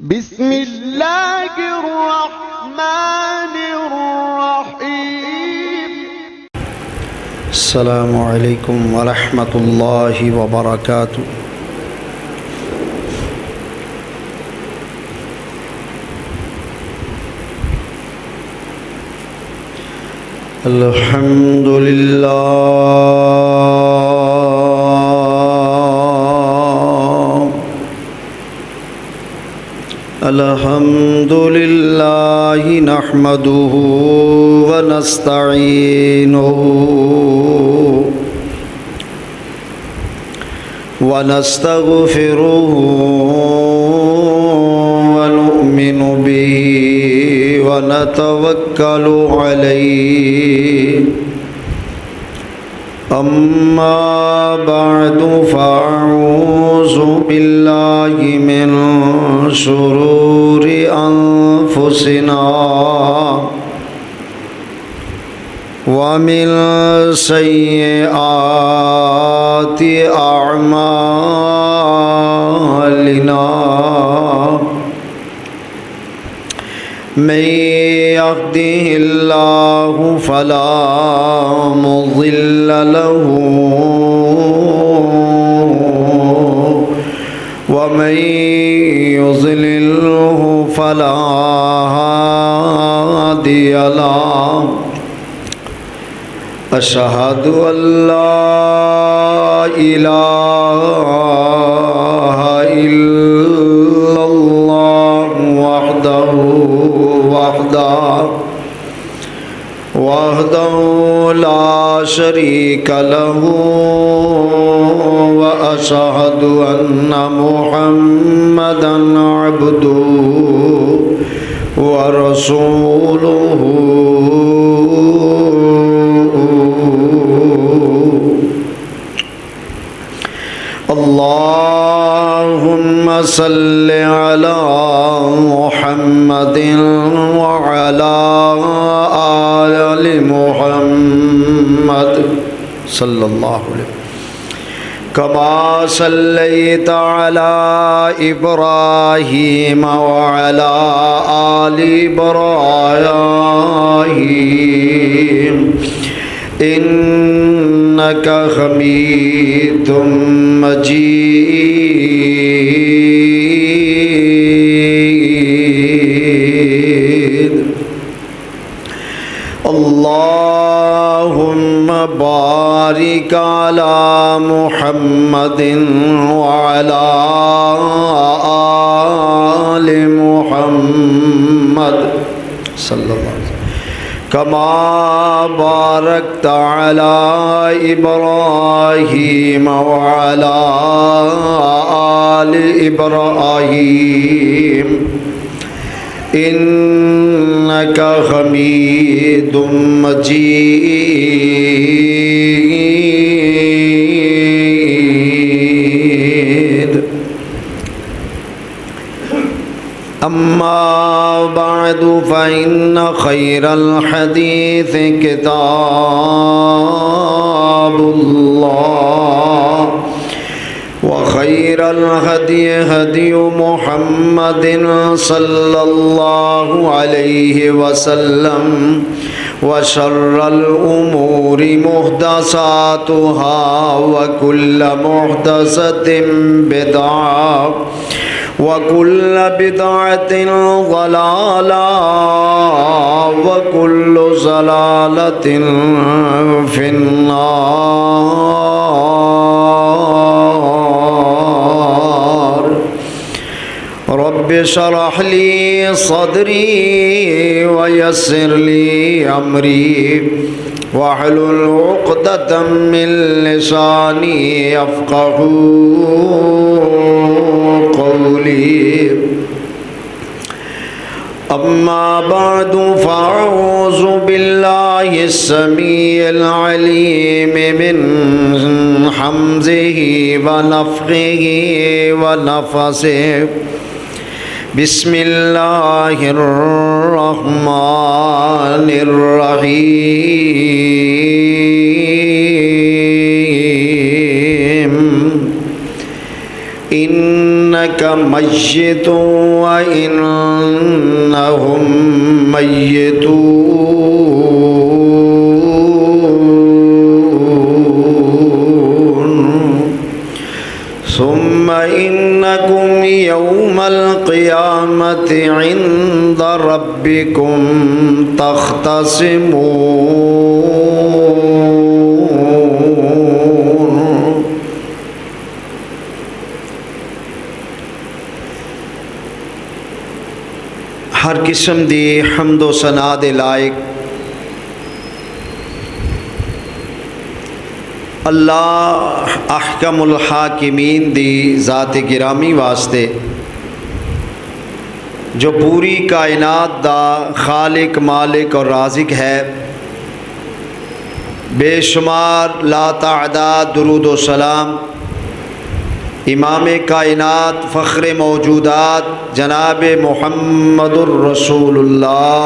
बिस्मिल्लाहिर्रहमानिर्रहीम। अस्सलामु अलैकुम वरहमतुल्लाहि वबरकातुहू। अल्हम्दुलिल्लाहि नहमदुहु व नस्तईनुहु व नस्तगफिरुहु व नु'मिनु बिही व नतवक्कलु अलैहि। अम्मा बअदु फ़अऊज़ु बिल्लाहि मिन शुरूरि अनफुसिना व मिन सय्यिआति अअमालिना। मन यहदिहिल्लाहु फला मुज़िल्ल लहु व मन युज़लिल्हु फला हादिय लहु। अशहदु अल्ला इलाहा इल्लल्लाह वहदहु ला शरीक लहु व अशहदु अन्ना मुहम्मदन अब्दुहु व रसूलुहु। अल्लाहुम्मा सल्लि अला मुहम्मदिन व अला आलि मुहम्मद सल्लल्लाहु अलैहि कमा सल्लैता अला इब्राहीम व अला आलि इब्राहीम इन्नका हमीदुम मजीद। अल्लाहुम्मा बारिक अला मुहम्मदिन व अला आलि मुहम्मद सल्लल्लाहु अलैहि कमा बारकता अला इब्राहीम व अला आलि इब्राहीम इन्नका हमीदुम मजीद। अम्मा बअदु फ़इन्न खैरल हदीस किताबुल्लाह व खैरल हदी हदी मुहम्मदिन सल्लल्लाहु अलैहि वसल्लम व शर्रल उमूरि मुहदसातुहा व कुल्ल मुहदसतिन बिदअह व कुल्ल बिदअतिन ज़लाला व कुल्लु ज़लालतिन फिन्नार। रब्बि शरह ली सदरी व यस्सिर ली अमरी वहलुल उक़दतम मिन लिसानी यफ़क़हू क़ौली। अम्मा बअदु फ़अऊज़ु बिल्लाहि स्समीइल अलीम मिन हम्ज़िही व नफ़ख़िही व नफ़सिही। बिस्मिल्लाहिर्रहमानिर्रहीम। इन्नका मय्यितुन व इन्नहुम मय्यितून सुम्मा इन्नकुम यौमल क़ियामति इंद रब्बिकुम तख्तसिमून। हर किस्म दी हम्दो सना दे लायक अल्लाह अहकमुल हाकिमीन दी ज़ात गिरामी वास्ते जो पूरी कायनात दा खालिक मालिक और राज़िक है। बेशुमार ला तादाद दुरूद व सलाम इमाम कायनात फ़ख्र मौजूदात जनाब मुहम्मदुर रसूलुल्लाह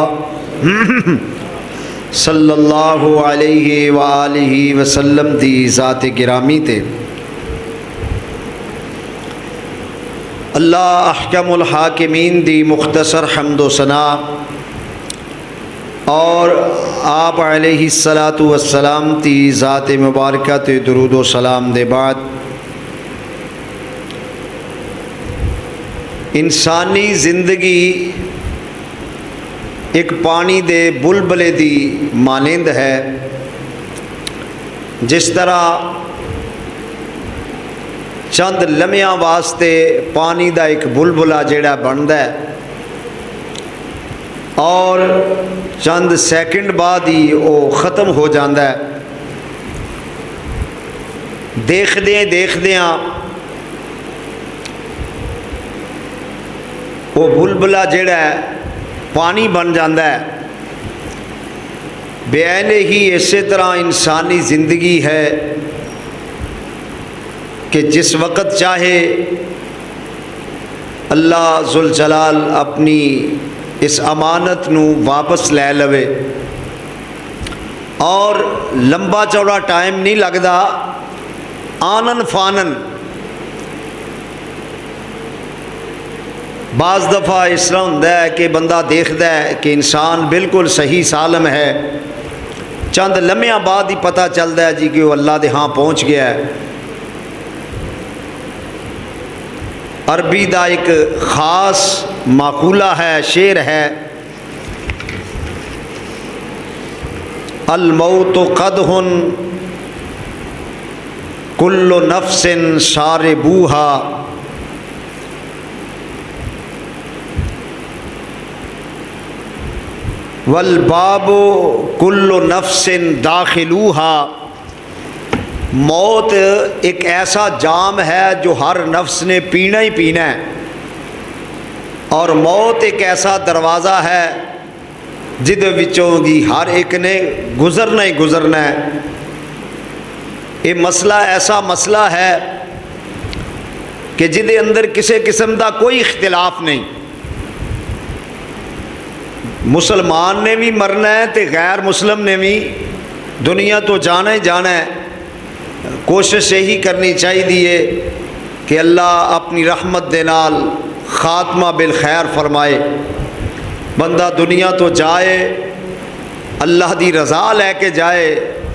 सल्लल्लाहु अलैहि व आलिहि वसल्लम दी ज़ात गिरामी ते अल्लाह अहकमुल हाकिमीन दी मुख्तसर हम्दो सना और आप अलैहिस्सलातु वस्सलाम दी ज़ात मुबारका ते दुरूद व सलाम दे बाद इंसानी जिंदगी एक पानी दे बुलबले दी मानंद है। जिस तरह चंद लम्हियां वास्ते पानी दा एक बुलबुला जेड़ा बनदा है और चंद सैकंड बाद ही वो ख़त्म हो जाता है। देखदियां वो बुलबुला जेड़ा है पानी बन जाता है। बेन ही इसी तरह इंसानी ज़िंदगी है कि जिस वक़्त चाहे अल्लाह ज़ुल जलाल अपनी इस अमानत नू वापस लै लवे और लंबा चौड़ा टाइम नहीं लगता। आनन फानन बाज़ दफ़ा इस तरह होंदा है कि बंदा देखता है कि इंसान बिल्कुल सही सालम है, चंद लम्हियां बाद ही पता चलता है जी कि वो अल्लाह दे हाँ पहुँच गया है। अरबी दा एक ख़ास माकूला है, शेर है, अल मौत क़दहुन कुल्लु नफ्सिन शारिबूहा वल बाबो कुल्लु नफ्सिन दाखिलूहा। मौत एक ऐसा जाम है जो हर नफ्स ने पीना ही पीना है और मौत एक ऐसा दरवाज़ा है जिदे विचों दी हर एक ने गुज़रना ही गुज़रना है। ये मसला ऐसा मसला है कि जिदे अंदर किसी किस्म का कोई इख्तिलाफ नहीं। मुसलमान ने भी मरना है तो गैर मुस्लिम ने भी दुनिया तो जाना ही जाना है। कोशिश यही करनी चाहिए कि अल्लाह अपनी रहमत दे नाल खात्मा बिल खैर फरमाए। बंदा दुनिया तो जाए अल्लाह दी रज़ा लैके जाए,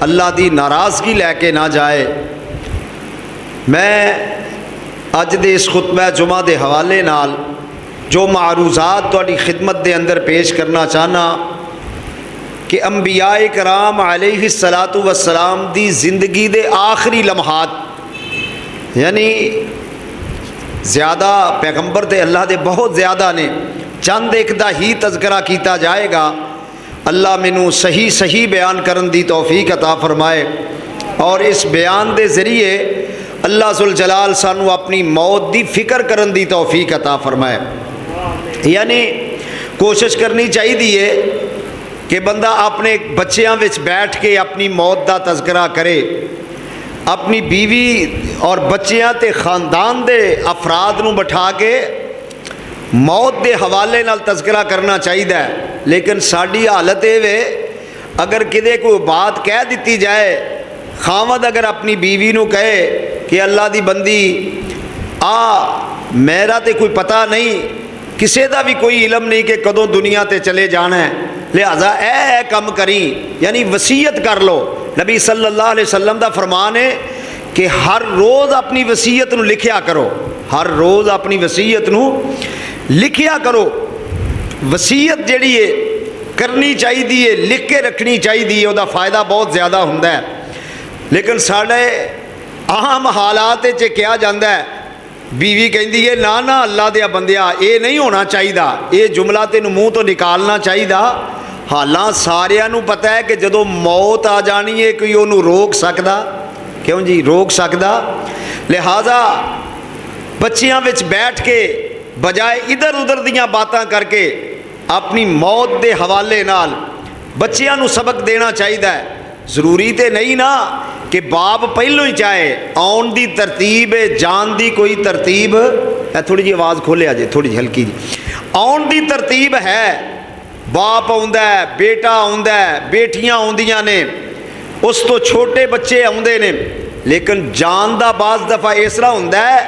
अल्लाह दी नाराज़गी लैके ना जाए। मैं अज दे इस खुतबा जुमा दे हवाले नाल जो मारूज़ात तुहाडी खिदमत दे अंदर पेश करना चाहना कि अंबियाए कराम अलैहिस्सलातु वस्सलाम दी ज़िंदगी दे आखिरी लम्हात, यानी ज़्यादा पैगंबर ते अल्लाह दे बहुत ज़्यादा ने, चंद एक दा ही तज़किरा किया जाएगा। अल्लाह मैनू सही सही बयान करन दी तौफीक अता फरमाए और इस बयान दे ज़रिए अल्लाह ज़ुल जलाल सानू अपनी मौत दी फ़िक्र करन दी तौफीक अता फरमाए। यानी कोशिश करनी चाहिए कि बंदा अपने बच्चों विच बैठ के अपनी मौत का तज़किरा करे, अपनी बीवी और बच्चों ते ख़ानदान दे अफराद नू बिठा के मौत के हवाले नाल तज़किरा करना चाहिए। लेकिन साड़ी हालत ये वे, अगर किते कोई बात कह दी जाए, खावद अगर अपनी बीवी नू कहे कि अल्लाह दी बंदी आ मेरा तो कोई पता नहीं, किसी का भी कोई इलम नहीं कि कदों दुनिया ते चले जाना है, लिहाजा ए कम करी, यानी वसीयत कर लो। नबी सल्लल्लाहु अलैहि वसल्लम का फरमान है कि हर रोज़ अपनी वसीयत नूं लिखिया करो, हर रोज़ अपनी वसीयत नूं लिखिया करो। वसीयत जिहड़ी है करनी चाहिए, लिख के रखनी चाहिए, उसका फ़ायदा बहुत ज़्यादा हुंदा है। लेकिन साढ़े आम हालात च कहा जाता है, बीवी कहती है ना ना अल्लाह दिया बंदिया ये नहीं होना चाहिए, ये जुमला तेन मूँह तो निकालना चाहिए। हालां सारिਆਂ ਨੂੰ पता है कि जदों मौत आ जानी है कोई उन्होंने रोक सकता, क्यों जी रोक सकता। लिहाजा बच्चियां विच बैठ के बजाय इधर उधर दियां बातां करके अपनी मौत के हवाले नाल बच्चियां नूं सबक देना चाहिए। जरूरी तो नहीं ना कि बाप पहलों ही चाहे, आउण दी तरतीब है, जान दी कोई तरतीब है। थोड़ी जी आवाज़ खोलिया जे, थोड़ी जी हल्की जी। आउण दी तरतीब है, बाप आउंदा है, बेटा आउंदा है, बेटियां आउंदियां ने, उस तो छोटे बच्चे आउंदे ने। लेकिन जान दा बाज़ दफ़ा इस तरह हुंदा है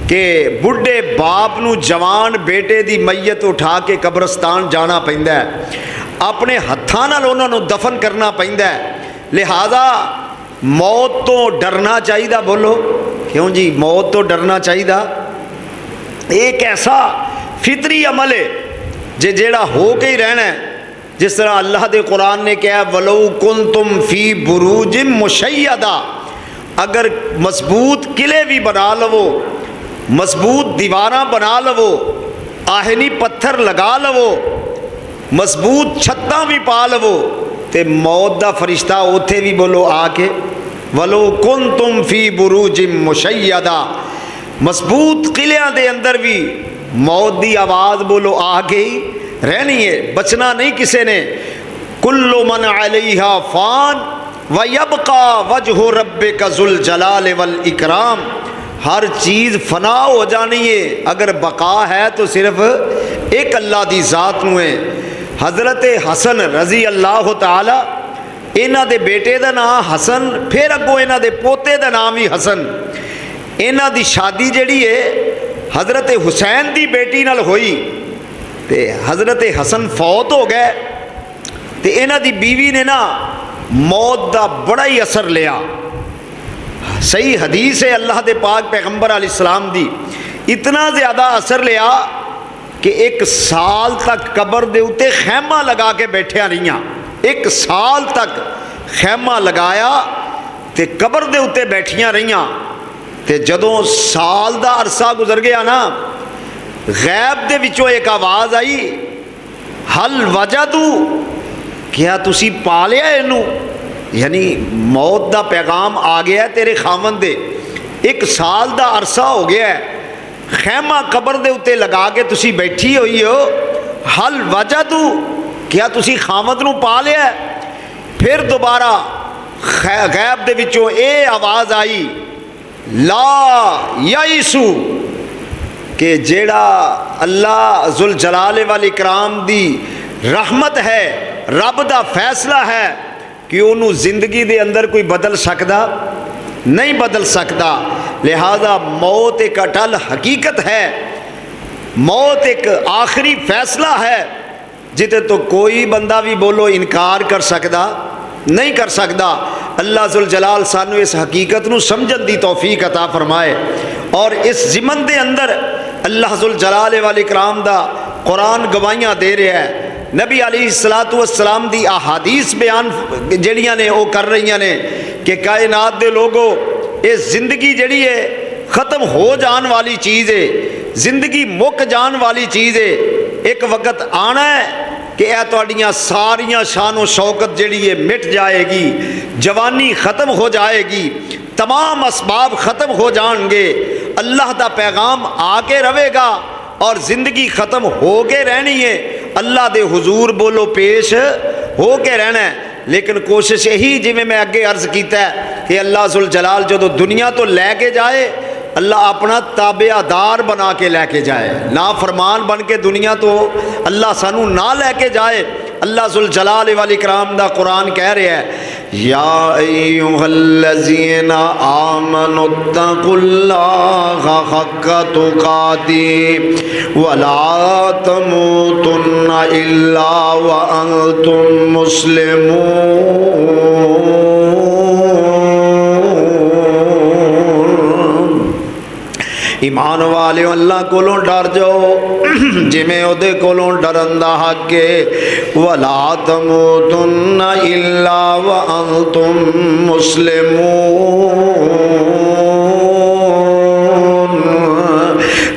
कि बुढ़े बाप नूं जवान बेटे दी मैयत उठा के कब्रस्तान जाना पैंदा है, अपने हत्थां नाल उन्हां नूं दफन करना पैंदा है। लिहाजा मौत तो डरना चाहिए। बोलो क्यों जी, मौत तो डरना चाहिए। एक ऐसा फितरी अमल है जे जेड़ा हो के ही रहना है। जिस तरह अल्लाह के कुरान ने कहा वलो कुंतुम फी बुरूजिम मुशय्यदा, अगर मजबूत किले भी बना लवो, मजबूत दीवारां बना लवो, आहनी पत्थर लगा लवो, मजबूत छत्तां भी पा लवो, तो मौत का फरिश्ता उत्थे भी बोलो आके वलो कुंतुम फी बुरूजिम मुशय्यदा, मजबूत किलियां दे अंदर भी मौत की आवाज़ बोलो आके ही रहनी है, बचना नहीं किसी ने। कुल्लु मन अलैहा फ़ान व यबका वजहु रब्बिका ज़ुल जलाल वल इकराम, हर चीज़ फना हो जानी है, अगर बका है तो सिर्फ एक अल्लाह की ज़ात नूं है। हज़रत हसन रज़ी अल्लाह तआला, इन्हां दे बेटे का नाम हसन, फिर अगों इन्हां दे पोते का नाम भी हसन। इन्हां दी शादी जिहड़ी है हज़रत हुसैन की बेटी नाल होई, ते हज़रत हसन फौत हो गए, तो इन्हां दी बीवी ने ना मौत का बड़ा ही असर लिया। सही हदीस है अल्लाह के पाक पैगंबर अलैहिस्सलाम दी, इतना ज़्यादा असर लिया कि एक साल तक कबर दे उत्ते खैमा लगा के बैठिया रहियां। एक साल तक खैमा लगाया तो कबर दे उत्ते बैठिया रहियां। तो जदों साल का अरसा गुजर गया ना, गैब दे विचों एक आवाज़ आई, हल वजदू, क्या तुसी पा लिया इनू, यानी मौत का पैगाम आ गया तेरे खावन दे, एक साल का अरसा हो गया है, खैमा कबर दे उत्ते लगा के तुसी बैठी हुई हो, हल वजदू, क्या तुसी खावंद नू पा लिया। फिर दोबारा गैब दे विचों ये आवाज़ आई, ला याइसू, कि जेड़ा अल्लाह जुल जलाल वल इकराम दी रहमत है, रब दा फैसला है कि उन्होंने जिंदगी दे अंदर कोई बदल सकता नहीं, बदल सकता। लिहाजा मौत एक अटल हकीकत है, मौत एक आखिरी फैसला है जिते तो कोई बंदा भी बोलो इनकार कर सकता नहीं कर सकता। अल्लाह जुल जलाल सानू इस हकीकत नू समझन दी तौफीक अता फरमाए। और इस ज़िमन दे अंदर अल्लाह जुल जलाल वल इकराम दा कुरान गवाहियाँ दे रहा है, नबी अलैहिस्सलातु वस्सलाम दी अहादीस बयान जड़ियाँ ने वो कर रही ने कि कायनात दे लोगों, ये जिंदगी जड़ी है ख़त्म हो जान वाली चीज़ है, जिंदगी मुक जान वाली चीज़ है। एक वक्त आना है कि यह तुहाड़ियां सारियां शानो शौकत जड़ी है मिट जाएगी, जवानी ख़त्म हो जाएगी, तमाम असबाब ख़त्म हो जाएंगे, अल्लाह का पैगाम आके रहेगा और ज़िंदगी ख़त्म हो के रहनी है, अल्लाह दे हुजूर बोलो पेश हो के रहना है। लेकिन कोशिश यही जिमें मैं अगे अर्ज किया कि अल्लाह जुल जलाल जो दुनिया तो लैके जाए, अल्लाह अपना ताबेदार बना के लैके जाए, ना फरमान बन के दुनिया तो अल्लाह सानू ना लैके जाए। अल्लाह जुल जलाल वल इकराम दा कुरान कह रहा है या अय्युहल्लज़ीना आमनुत्तक़ुल्लाहा हक़्क़ तुक़ातिह वला तमूतुन्ना इल्ला व अंतुम मुस्लिमून। ईमान वाले अल्लाह कोलों डर जाओ जिमें उहदे कोलों डरन दा हक है। वला तमूतुन्ना इल्ला व अंतुम मुस्लिमून।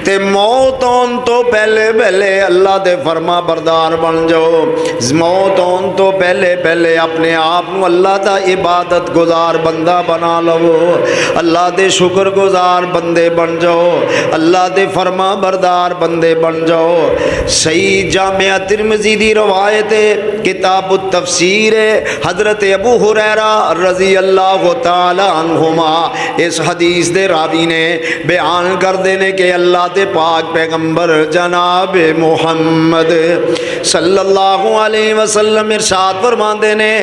ते मौत आउण तो पहले पहले अल्लाह दे फरमा बरदार बन जाओ। मौत आउण तो पहले पहले अपने आप को अल्लाह दा इबादत गुजार बंदा बना लवो। अल्लाह दे शुक्र गुजार बंदे बन जाओ। अल्लाह दे फरमा बरदार बंदे बन जाओ। सही जामिया तिरमिज़ी दी रवायत है, किताब तफसीर है, हज़रत अबू हुरैरा रज़ी अल्लाह तआला अन्हुमा इस हदीस दे रावी ने बयान कर देने के अल्लाह दे पाक पैगंबर जनाब मुहम्मद सल्लल्लाहु अलैहि वसल्लम इरशाद फरमाते ने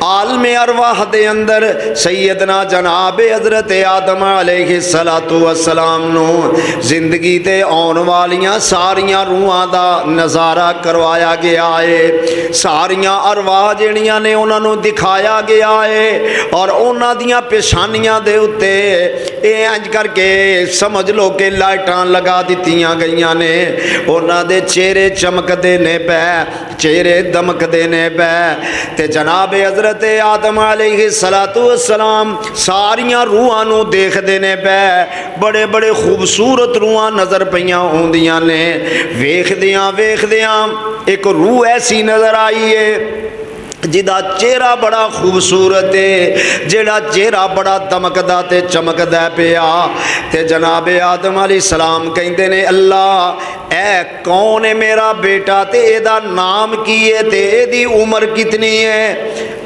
आलम अरवाह दे अंदर सैयदना जनाब हज़रत आदम अलैहिस्सलातु वस्सलाम नू जिंदगी ते आउण वालियां सारियां रूहां दा नज़ारा करवाया गया है। सारियां अरवाह जिहड़ियां ने उन्हां नू दिखाया गया है और उन्हां दियां पेशानियां दे उत्ते इंज करके समझ लो कि लाइटां लगा दित्तियां गईयां ने। उन्हां दे चेहरे चमकदे ने पै, चेहरे दमकदे ने पै। ते जनाब हज़रत आदम अलैहिस्सलातु वस्सलाम सारियां रूहां नू देखदे ने पै। बड़े बड़े खूबसूरत रूहां नज़र पईयां होंदियां ने। वेखदियां वेखदियां एक रूह ऐसी नज़र आई है जिदा चेहरा बड़ा खूबसूरत है, जेड़ा चेहरा बड़ा दमकदा ते चमकदा पिया। ते जनाब आदम अलैहिस्सलाम कहंदे ने अल्लाह ऐ कौन है मेरा बेटा ते एदा नाम की है ते एदी उम्र कितनी है।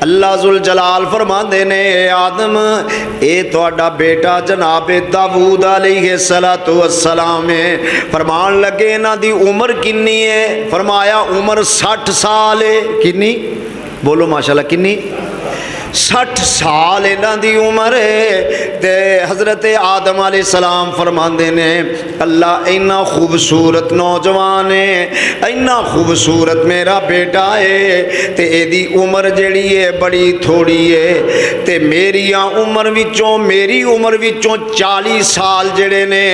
अल्लाह जुल जलाल फरमांदे ने आदम ए तुहाडा बेटा जनाब दाऊद अलैहिस्सलातु वस्सलाम है। फरमान लगे इन्हां दी उम्र कितनी है। फरमाया उम्र 60 साल है। कितनी बोलो माशाल्लाह कितनी 60 साल इन्हां दी उम्र है। ते हज़रत आदम अलैहिस्सलाम फरमांदे ने अल्लाह इन्ना खूबसूरत नौजवान है, इन्ना खूबसूरत मेरा बेटा है ते एदी उम्र जिहड़ी है बड़ी थोड़ी है। ते मेरी उम्र विचों 40 साल जिहड़े ने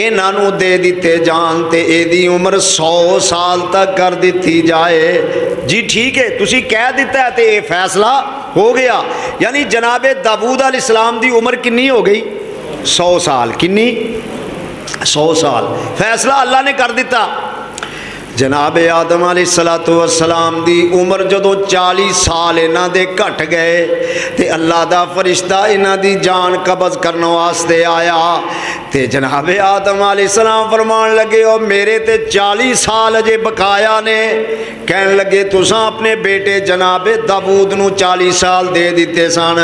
इन्हां नू दे दिते जान ते एदी उम्र 100 साल तक कर दिती जाए। जी ठीक है तुसी कह दिता है ते ये फैसला हो गया। यानी जनाबे दाऊद अलैहिस्सलाम दी उम्र कितनी हो गई 100 साल। कितनी 100 साल फैसला अल्लाह ने कर दिता। जनाब आदम अलैहिस्सलातु वस्सलाम दी उम्र जदों 40 साल इन्हां दे घट गए ते अल्लाह दा फरिश्ता इन्हां दी जान कब्ज़ करने वास्ते आया। ते जनाब आदम अलैहिस्सलाम फरमान लगे ओ मेरे ते 40 साल अजे बकाया ने। कहन लगे तुसां अपने बेटे जनाब दाऊद नू 40 साल दे दिते सन।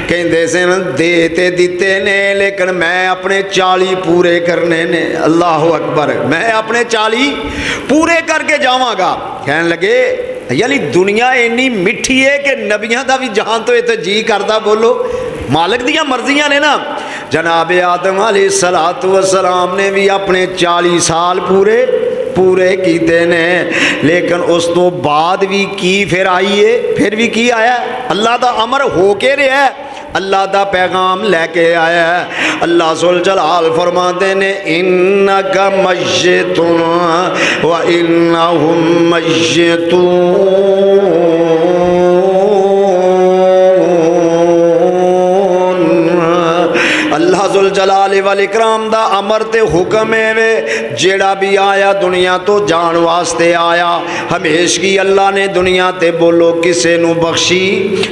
कहंदे सन दे ते दिते ने लेकिन मैं अपने 40 पूरे करने ने। अल्लाह अकबर मैं अपने 40 पूरे करके जावांगा। कहन लगे यानी दुनिया इन्नी मिठी है कि नबियां दा भी जहां तो इत्थे जी करदा। बोलो मालिक दियां मर्जियां ने ना। जनाब आदम अलैहिस्सलातु वस्सलाम ने भी अपने 40 साल पूरे कीते ने। लेकिन उस तो बाद भी की फिर आई है, फिर भी की आया अल्लाह दा अमर हो के रहा है, अल्लाह दा पैगाम लेके आया है। अल्लाह जुल जलाल फरमाते ने इन्नका मय्यितुन व इन्नहुम मय्यितून। अल्लाह जुल जलाल वल इकराम दा अमर ते हुक्म है वे जेड़ा भी आया दुनिया तो जान वास्ते आया। हमेश की अल्लाह ने दुनिया ते बोलो किसे नू बख्शी,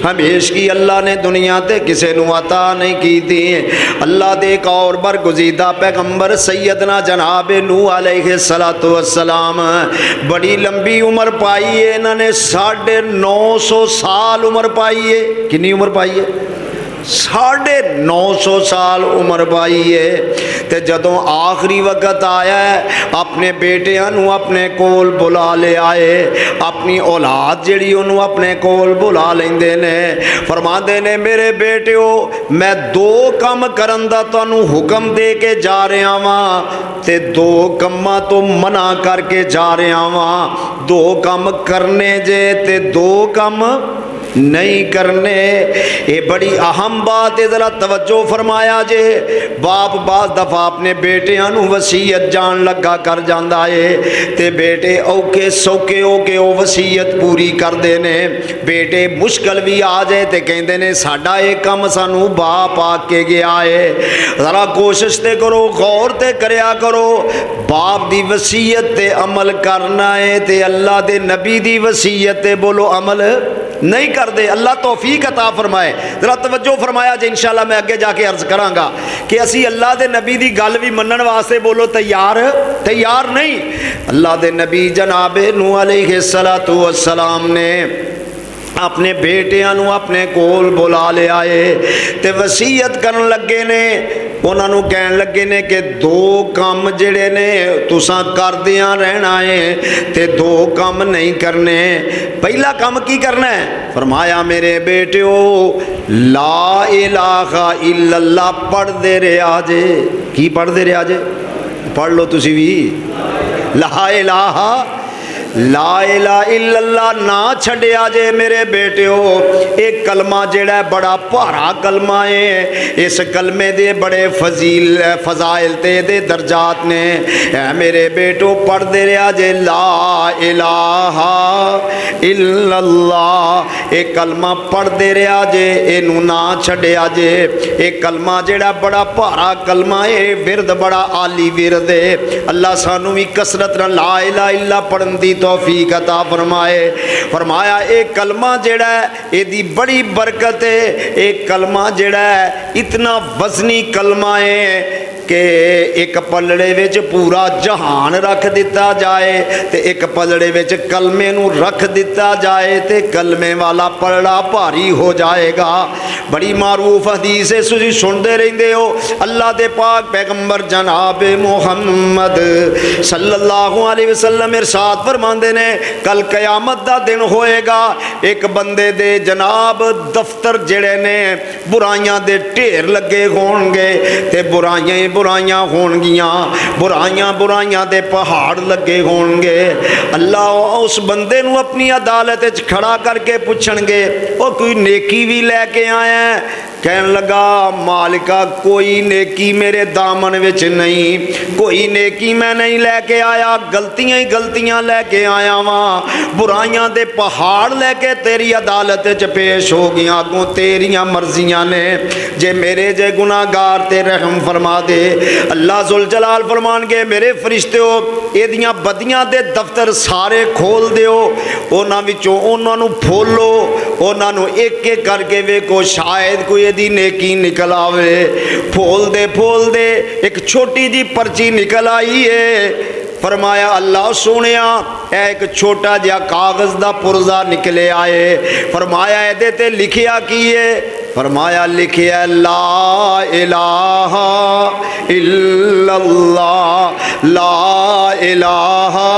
हमेश की अल्लाह ने दुनिया ते किसे नू अता नहीं की थी। अल्लाह दे एक और बरगुज़ीदा पैगंबर सैयदना जनाब नूह अलैहिस्सलातु वस्सलाम बड़ी लंबी उम्र पाई है। इन्होंने 950 साल उम्र पाई है। कितनी उम्र पाई है 950 साल उम्र पाई है। तो जदों आखिरी वक्त आया है अपने बेटियां नू अपने कोल बुला ले आए, अपनी औलाद जिहड़ी उन्होंने अपने कोल बुला लेंदे ने। फरमाते ने मेरे बेटिओ मैं 2 काम करन दा तुहानू हुक्म दे के जा रहा वां ते 2 कम्मां तो मना करके जा रहा वां। 2 काम करने जे ते 2 काम नहीं करने। ये बड़ी अहम बात है, ज़रा तवज्जो फरमाया जे। बाप बाज़ दफ़ा अपने बेटियां नू वसीयत जान लगा कर जांदा है ते बेटे औखे सौखे हो के वो वसीयत पूरी करते ने। बेटे मुश्किल भी आ जाए तो कहते ने साडा ये काम सानू बाप आके गया है। ज़रा कोशिश ते करो, गौर ते करया करो। बाप दी वसीयत ते अमल करना है ते अल्लाह दे नबी दी वसीयत ते बोलो अमल नहीं करते। अल्लाह तौफीक अता फरमाए। जरा तवज्जो फरमाया जे। इंशाअल्लाह मैं अगे जाके अर्ज करांगा कि असी अल्लाह दे नबी दी गल भी मनन वास्ते बोलो तैयार नहीं। अल्लाह दे नबी जनाबे नूह अलैहिस्सलातु वस्सलाम ने अपने बेटियां नू अपने कोल बुला ले आए ते वसीयत करन लगे ने। उन्होंने कहन लगे ने कि 2 काम जिहड़े ने तुसां करदियां रहना है ते 2 काम नहीं करने। पहला काम की करना है? फरमाया मेरे बेटिओ ला इलाहा इल्लल्लाह पढ़दे रहा जे। की पढ़दे रहा जे? पढ़ लो तुसी भी। ला इलाहा इल्लल्लाह ना छड्या जे मेरे बेटिओ। एक कलमा जेड़ा बड़ा भारा कलमा है। इस कलमे दे बड़े फजाइल ते दे दर्जात ने। मेरे बेटो पढ़दे रहा जे ला इलाहा इल्लल्लाह। एक कलमा पढ़दे रहा जे, इनू ना छड्या जे। एक कलमा जेड़ा बड़ा भारा कलमा है, विरद बड़ा आली विरद है। अल्लाह सानू भी कसरत नाल ला इलाहा इल्ला पढ़न दी तौफीक अता फरमाए। फरमाया एक कलमा जेड़ा है एदी बड़ी बरकत है। एक कलमा जेड़ा है इतना वजनी कलमा है कि एक पलड़े विच पूरा जहान रख दिता जाए तो एक पलड़े विच कलमे नू रख दिता जाए तो कलमे वाला पलड़ा भारी हो जाएगा। बड़ी मारूफ हदीस है, तुसीं सुनते रहंदे हो। अल्लाह दे पाक पैगंबर जनाब मुहम्मद सल्लल्लाहु अलैहि वसल्लम इरशाद फरमांदे ने कल कयामत दा दिन होएगा। एक बंदे दे जनाब दफ्तर जेड़े ने बुराइयां दे ढेर लगे होणगे ते बुराइयां होणगियां। बुराइयां दे पहाड़ लगे होणगे। अल्लाह उस बंदे नू अपनी अदालत च खड़ा करके पुछणगे ओ कोई नेकी भी लैके आया? कहन लगा मालिका कोई नेकी मेरे दामन विच नहीं, कोई नेकी मैं नहीं लैके आया, गलतियां ही गलतियां लैके आया वां। बुराइयां दे पहाड़ लैके तेरी अदालत च पेश हो गया। अगों तेरियां मर्जियां ने। जे मेरे जे गुनाहगार ते रहम फरमा दे। अल्लाह जुल जलाल फरमानगे मेरे फरिश्तेओ एदियां बदियां दे दफ्तर सारे खोल दिओ, उन्हां विचों उन्हां नू फोलो, उन्हां नू एक एक करके वेखो शायद कोई दी नेकी निकल आवे। फोल दे एक छोटी जी पर्ची निकल आई है। फरमाया अल्लाह सोनिया एक छोटा जिहा कागज़ दा पुर्जा निकले आए। फरमाया एदे ते लिखिया की है? फरमाया लिखिया ला इलाहा इल्लल्लाह, ला इलाहा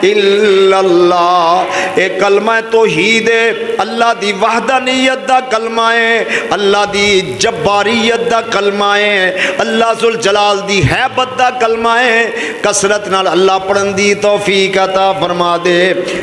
इल्लल्लाह। एक कलमा तौहीद है, अल्लाह दी वहदानियत दा कलमा है, अल्लाह दी जब्बारियत दा कलमा है, अल्लाह जुल जलाल दी हैबत दा कलमा है। कसरत नाल अल्लाह पढ़न दी तौफीक अता फरमा दे।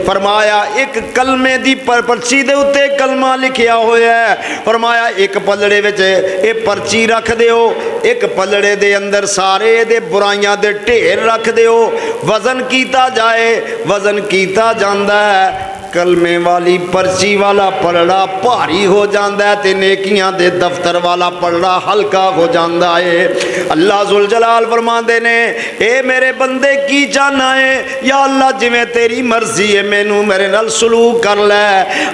फरमाया एक कलमे दी पर्ची दे उत्ते कलमा लिखिया होया है। फरमाया एक पलड़े विच ये पर्ची रख दिओ, एक पलड़े दे अंदर सारे दे बुराइयां दे ढेर रख दिओ। वजन कीता जाए, वजन कीता जांदा है। कलमे वाली पर्ची वाला पलड़ा भारी हो जाता है ते नेकियां दे दफ्तर वाला पलड़ा हल्का हो जाता है। अल्लाह जुल जलाल फरमाते ने ए मेरे बंदे की चाहना है? या अल्लाह जिवें तेरी मर्जी है मैनू मेरे नाल सलूक कर लै।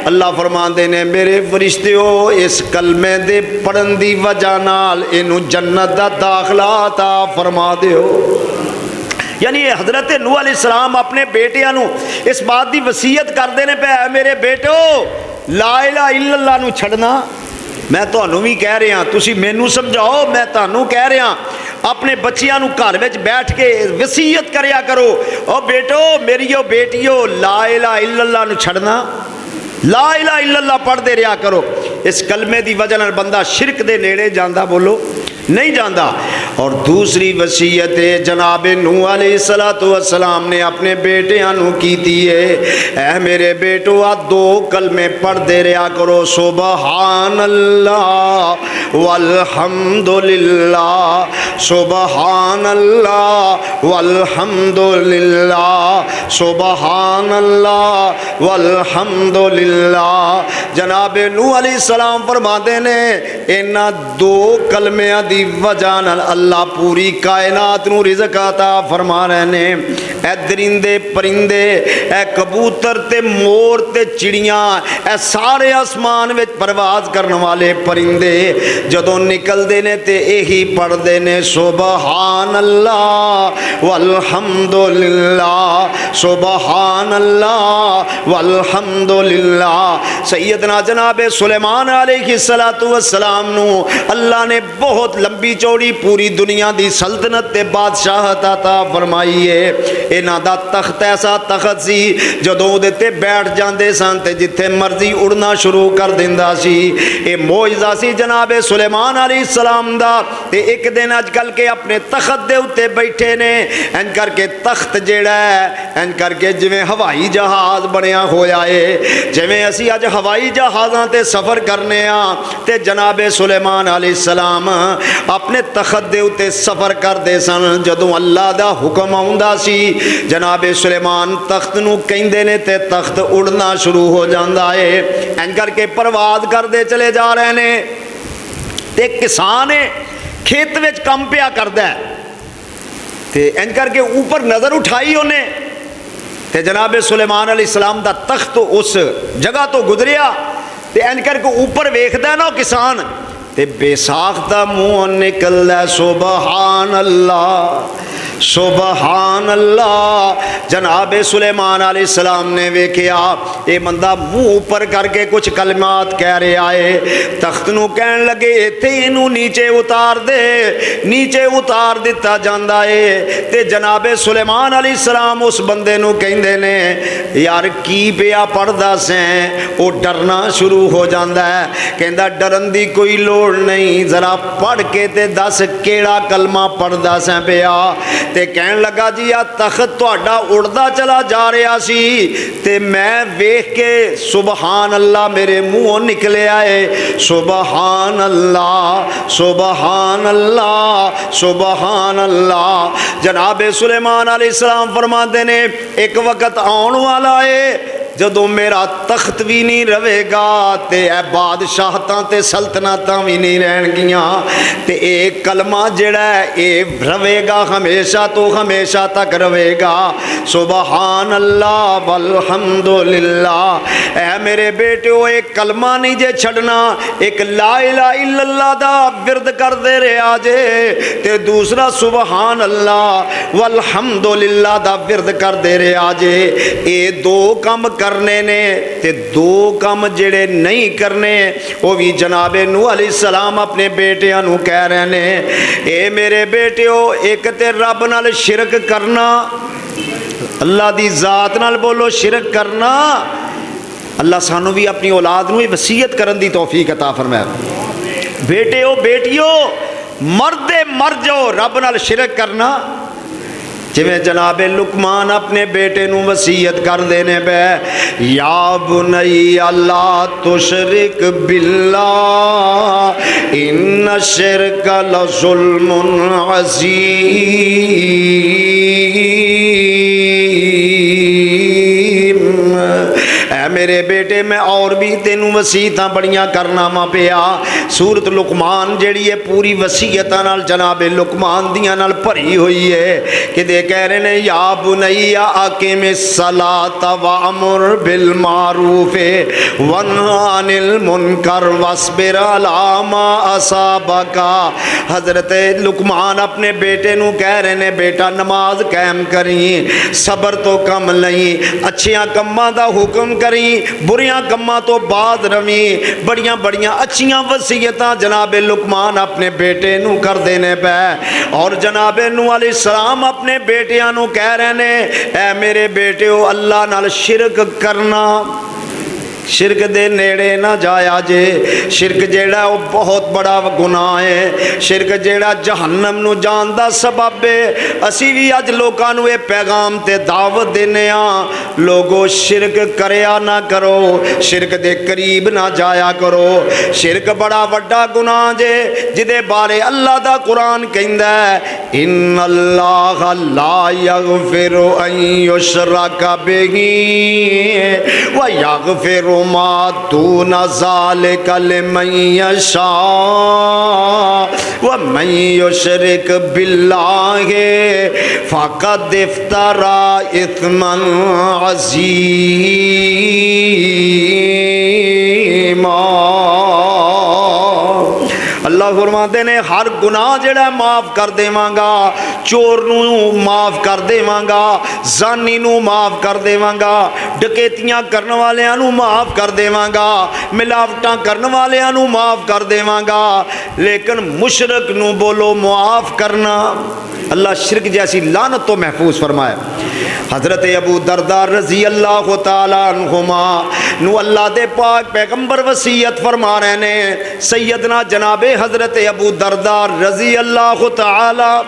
अल्लाह फरमाते ने मेरे फरिश्तेओ इस कलमे दे पढ़न दी वजह नाल इनू जन्नत दा दाखला अता फरमा दिओ। यानी हज़रत नूह अलैहिस्सलाम अपने बेटियां नू इस बात की वसीयत करते हैं पे मेरे बेटो ला इलाहा इल्लल्लाह नू छड़ना मैं तुहानू भी कह रहा, तुसी मैनू समझाओ, मैं तुहानू कह रहा, अपने बच्चियां नू घर विच बैठ के वसीयत करया करो, ओ बेटो मेरियो बेटियो ला इलाहा इल्लल्लाह नू छड़ना, ला इलाहा इल्लल्लाह पढ़ते रहा करो। इस कलमे की वजह नाल बंदा शिरक दे नेड़े जांदा, बोलो नहीं जाता। और दूसरी वसीयत जनाब नूह अलैहिस्सलातु वस्सलाम ने अपने बेटियां नू कीती है, ऐ मेरे बेटो आ दो कलमे पढ़ते रहा करो, सुबहान अल्लाह वल्हम्दुलिल्लाह, सुबहान अल्लाह वल्हम्दुलिल्लाह, सुबहान अल्लाह वल्हम्दुलिल्लाह। जनाब नूह अलैहिस्सलाम फरमाते ने इन्हां दो कलमियां दी वजह नाल अल्लाह पूरी कायनात नू रिज़्क अता फरमा रहे ने। ए दरिंदे परिंदे, ए कबूतर ते मोर ते चिड़ियाँ, ए सारे आसमान विच परवाज करने वाले परिंदे जदों निकलते ने ते यही पढ़ते ने सुबहान अल्लाह वल्हम्दुलिल्लाह, सुबहान अल्लाह वल्हम्दुलिल्लाह। सैयदना जनाब सुलेमान अलैहिस्सलातु वस्सलाम नू अल्लाह ने बहुत लंबी चौड़ी पूरी दुनिया की सल्तनत ते बादशाहत अता फरमाई है। इन्हां दा तख्त ऐसा तख्त सी जदों उहदे ते बैठ जाते सन ते जिथे मर्जी उड़ना शुरू कर दिंदा सी। ये मोइज़ा सी जनाब सुलेमान अलैहिस्सलाम दा। ते एक दिन अजकल के अपने तख्त दे उत्ते बैठे ने, इंज करके तख्त जिहड़ा है इंज करके जिवें हवाई जहाज़ बनया होया है, जिवें असी अज हवाई जहाज़ां ते सफ़र करने ते जनाब सुलेमान अलैहिस्सलाम अपने तख्त दे उत्ते सफ़र करते सन। जदों अल्लाह दा हुक्म आउंदा सी जनाब सुलेमान तख्त नू कहंदे ने ते तख्त उड़ना शुरू हो जाता है। इंज करके परवाज करते चले जा रहे ने। ते किसान खेत विच काम पिया करदा है ते इंज करके ऊपर नज़र उठाई उन्हें ते जनाब सुलेमान अलैहिस्सलाम दा तख्त उस जगह तो गुजरिया ते इंज करके ऊपर वेखदा ना किसान ते बेसाख्ता मुँह निकलदा सुबहान अल्लाह, सुबहान अल्लाह। जनाब सुलेमान अलैहिस्सलाम ने वेख्या ये बंदा मुँह ऊपर करके कुछ कलमात कह रहा है। तख्त नू कहन लगे इत्थे इनू नीचे उतार दे, नीचे उतार दिता जाता है। ते जनाब सुलेमान अलैहिस्सलाम उस बंदे नू कहंदे ने यार की पिया पढ़दा सैं? वो डरना शुरू हो जाता है, कहंदा डरन दी कोई लोड़ नहीं, जरा पढ़ के ते दस केड़ा कलमा पढ़दा सैं पिया। ते कहन लगा जी आ तख्त तुहाडा उड़दा चला जा रहा सी ते मैं वेख के सुबहान अल्लाह मेरे मुँहों निकलिया है, सुबहान अल्लाह, सुबहान अल्लाह, सुबहान अल्लाह। जनाब सुलेमान अलैहिस्सलाम फरमाते ने एक वक्त आने वाला है जदों मेरा तख्त भी नहीं रहेगा ते बादशाहतां ते सल्तनतां भी नहीं रहणगियां ते एक कलमा जिहड़ा ये रहेगा हमेशा तो हमेशा तक रहेगा, सुबहान अल्लाह वल्हम्दुलिल्लाह। ऐ मेरे बेटिओ एक कलमा नहीं जे छड़ना, एक ला इलाहा इल्लल्लाह दा विरद करदे रहा जे ते दूसरा सुबहान अल्लाह वल्हम्दुलिल्लाह दा विरद करदे रहा जे। ये दो काम करने ने ते दो काम जिहड़े नहीं करने वो भी जनाब नूह अलैहिस्सलाम अपने बेटियां नू कह रहे ने ए मेरे बेटिओ एक ते रब नाल शिरक करना, अल्लाह दी जात नाल बोलो शिरक करना। अल्लाह सानू भी अपनी औलाद नू वसीयत करन दी तौफीक अता फरमाए। बेटिओ बेटिओ मरदे मर जाओ रब नाल शिरक करना। जिमें जनाबे लुकमान अपने बेटे नू वसीयत कर देने पे या बुनैया ला तुशरिक बिल्लाह इन्न शिरक लज़ुल्मुन अज़ीम। मेरे बेटे मैं और भी तेनू वसीयतां बड़ियां करना मा पिया। सूरत लुकमान जिहड़ी है पूरी वसीयतां नाल जनाबे लुकमान दियां नाल भरी हुई है कि दे कह रहे ने या बुनैया अकीमिस सलात वअमुर बिल मारूफ वन्हा अनिल मुनकर वस्बिर अला मा असाबका। हजरत लुकमान अपने बेटे नू कह रहे ने बेटा नमाज कायम करी, सबर तो कम नहीं, अच्छियां कम्मां दा हुक्म हुक्म करी, बुरियां कम्मां तो बाद रवी। बड़ियां बड़ियां अच्छियां वसीयतां जनाबे लुकमान अपने बेटे नू करदे ने पै। और जनाबे नूह अलैहिस्सलाम अपने बेटियां नू कह रहे ने, ऐ मेरे बेटिओ अल्लाह नाल शिरक करना, शिरक दे नेड़े ना जाया जे। शिरक जेड़ा वो बहुत बड़ा गुनाह है। शिरक जेड़ा जहन्नम नू जान दा सबब है। असी भी अज लोकां नू ये पैगाम ते दावत देने आ, लोगो शिरक करया ना करो, शिरक दे करीब ना जाया करो। शिरक बड़ा वड्डा गुनाह जे, जिदे बारे अल्लाह दा कुरान कहंदा है, इन्नल्लाह ला यगफिरु अन युशरका बिही व यगफिरु मा दूना ज़ालिका लिमन यशा व मन युशरिक बिल्लाहि फ़क़द इफ़्तरा इस्मन अज़ीमा। अल्लाह फरमाते ने हर गुनाह जेड़ा माफ़ कर देवांगा, चोर नू माफ़ कर देवांगा, जानी नू माफ़ कर देवांगा, डकैतियां करने वालियां नू माफ़ कर देवांगा, मिलावटां करने वालियां नू माफ़ कर देवांगा, लेकिन मुशरक नू बोलो माफ़ करना। अल्लाह शिरक जैसी लानत तो महफूज फरमाए। हज़रत अबू दरदा रज़ी अल्लाह तआला अन्हुमा नू अल्लाह दे पाक पैगंबर वसीयत फरमा रहे ने। सैयदना जनाबे हज़रत अबू दरदा रज़ी अल्लाह तआला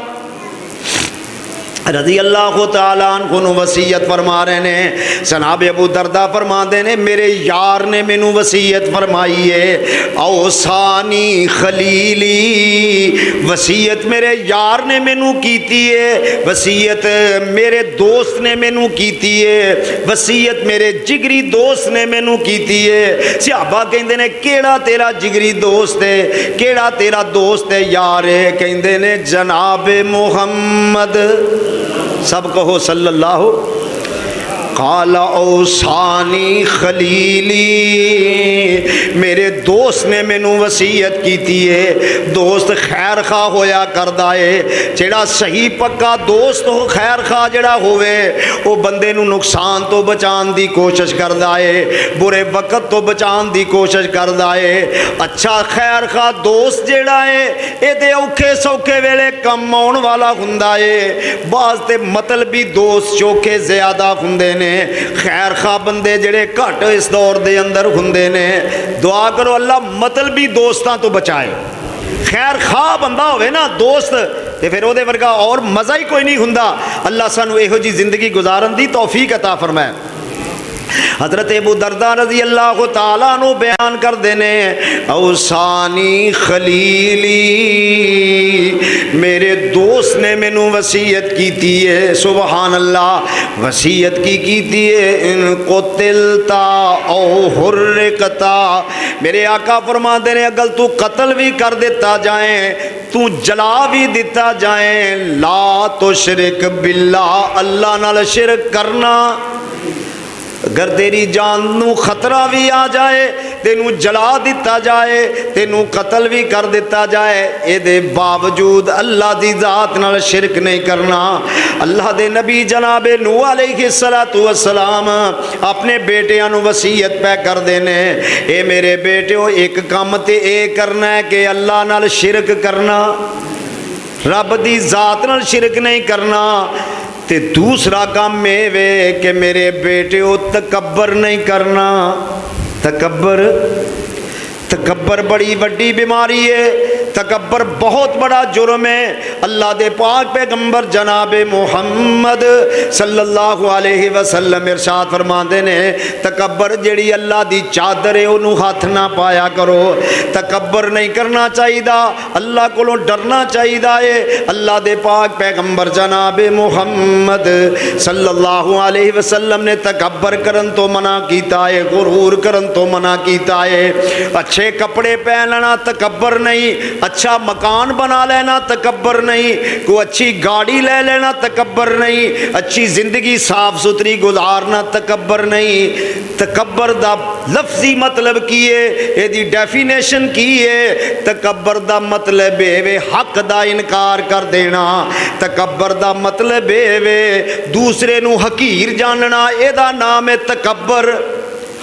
अन्हु वसीयत फरमा रहे ने। जनाब अबू दरदा फरमाते ने, मेरे यार ने मैनू वसीयत फरमाई है, औसानी खलीली, वसीयत मेरे यार ने मैनू कीती है, वसीयत मेरे दोस्त ने मैनू कीती है, वसीयत मेरे जिगरी दोस्त ने मैनू कीती है। सहाबा कहंदे ने, केड़ा तेरा जिगरी दोस्त है, केड़ा तेरा दोस्त है यार है? कहंदे ने, जनाब मुहम्मद, सब कहो सल्लल्लाहु। काला औसानी खलीली, मेरे दोस्त ने मैनू वसीयत की है। दोस्त खैर खा होया करदा है। जेड़ा सही पक्का दोस्त हो, खैर खा जड़ा होवे, वो बंदे नू नुकसान तो बचाने की कोशिश करदा है, बुरे वक्त तो बचाने की कोशिश करदा है। अच्छा खैर खा दोस्त जेड़ा है, ये औखे सौखे वेले कम आउण वाला हुंदा है। बाज़ ते मतलबी दोस्त चोखे ज़्यादा हुंदे ने, खैर खा बंदे जेड़े घट इस दौर दे अंदर हुंदे ने। दुआ करो अल्लाह मतलबी दोस्तां तो बचाए। खैर खा बंदा होवे ना दोस्त, ते फिर ओदे वर्गा और मज़ा ही कोई नहीं हुंदा। अल्लाह सानू इहो जी जिंदगी गुजारन दी तौफीक अता फरमाए। हज़रत अबू दरदा रज़ी अल्लाह तआला अन्हु बयान कर देने, औसानी खलीली, मेरे दोस्त ने मैनू वसीयत की है। सुबहान अल्लाह, वसीयत की है, इनको तिलता औ हुर्रिकता, मेरे आका फरमाते ने, अगर तू कत्ल भी कर देता जाए, तू जला भी दिता जाए, ला तो शिरक बिल्लाह, अल्लाह नाल शिरक करना। अगर तेरी जान नू खतरा भी आ जाए, तेनू जला दिता जाए, तेनू कत्ल भी कर दिता जाए, ये बावजूद अल्लाह दी जात नाल शिरक नहीं करना। अल्लाह दे नबी जनाबे नूह अलैहिस्सलातु वस्सलाम अपने बेटियां नू वसीयत पै कर देने, ए मेरे बेटिओ, एक काम ते ए करना है कि अल्लाह नाल शिरक करना, रब दी जात नाल शिरक नहीं करना। ते दूसरा काम में वे कि मेरे बेटे ओ तकब्बर नहीं करना। तकब्बर बड़ी वड्डी बीमारी है, तकब्बर बहुत बड़ा जुर्म है। अल्लाह दे पाक पैगंबर जनाबे मुहम्मद सल्लल्लाहु अलैहि वसल्लम इरशाद फरमाते ने, तकब्बर जेड़ी अल्लाह दी चादर है उन्हों हाथ ना पाया करो। तकब्बर नहीं करना चाहिए, अल्लाह कोलों डरना चाहिए है। अल्लाह दे पाक पैगंबर जनाबे मुहम्मद सल्लल्लाहु अलैहि वसल्लम ने तकब्बर करन तो मना कीता है, गुरूर करन तो मना कीता है। अच्छे कपड़े पहन लेना तकब्बर नहीं, अच्छा मकान बना लेना तकब्बर नहीं, कोई अच्छी गाड़ी ले लेना तकब्बर नहीं, अच्छी जिंदगी साफ सुथरी गुजारना तकब्बर नहीं। तकब्बर दा लफ्जी मतलब की है, यदि डेफिनेशन की है, तकब्बर दा मतलब है वे हक दा इनकार कर देना। तकब्बर दा मतलब है वे दूसरे नू हकीर जानना, एदा नाम है तकब्बर।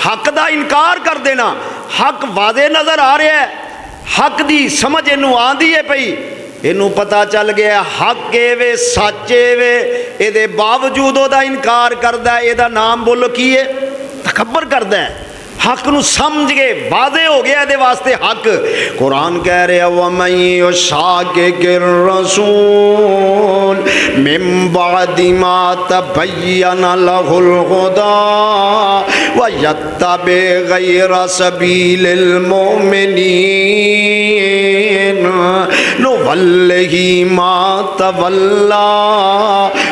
हक का इनकार कर देना। हक वादे नज़र आ रहा है, हक की समझ इनू आती है पई, इनू पता चल गया हक वे सच वे, ये बावजूद वह इनकार करता है। यदा नाम बोलो की है, तकबर करता है। हक नू समझ के वादे हो गया ये वास्ते हक। कुरान कह रहे वमन युशाकिकिर रसूल मिन बादि मा तबय्यन लहुल हुदा व यत्तबि गैरा सबीलिल मुमिनीन नुवल्लिही मा तवल्ला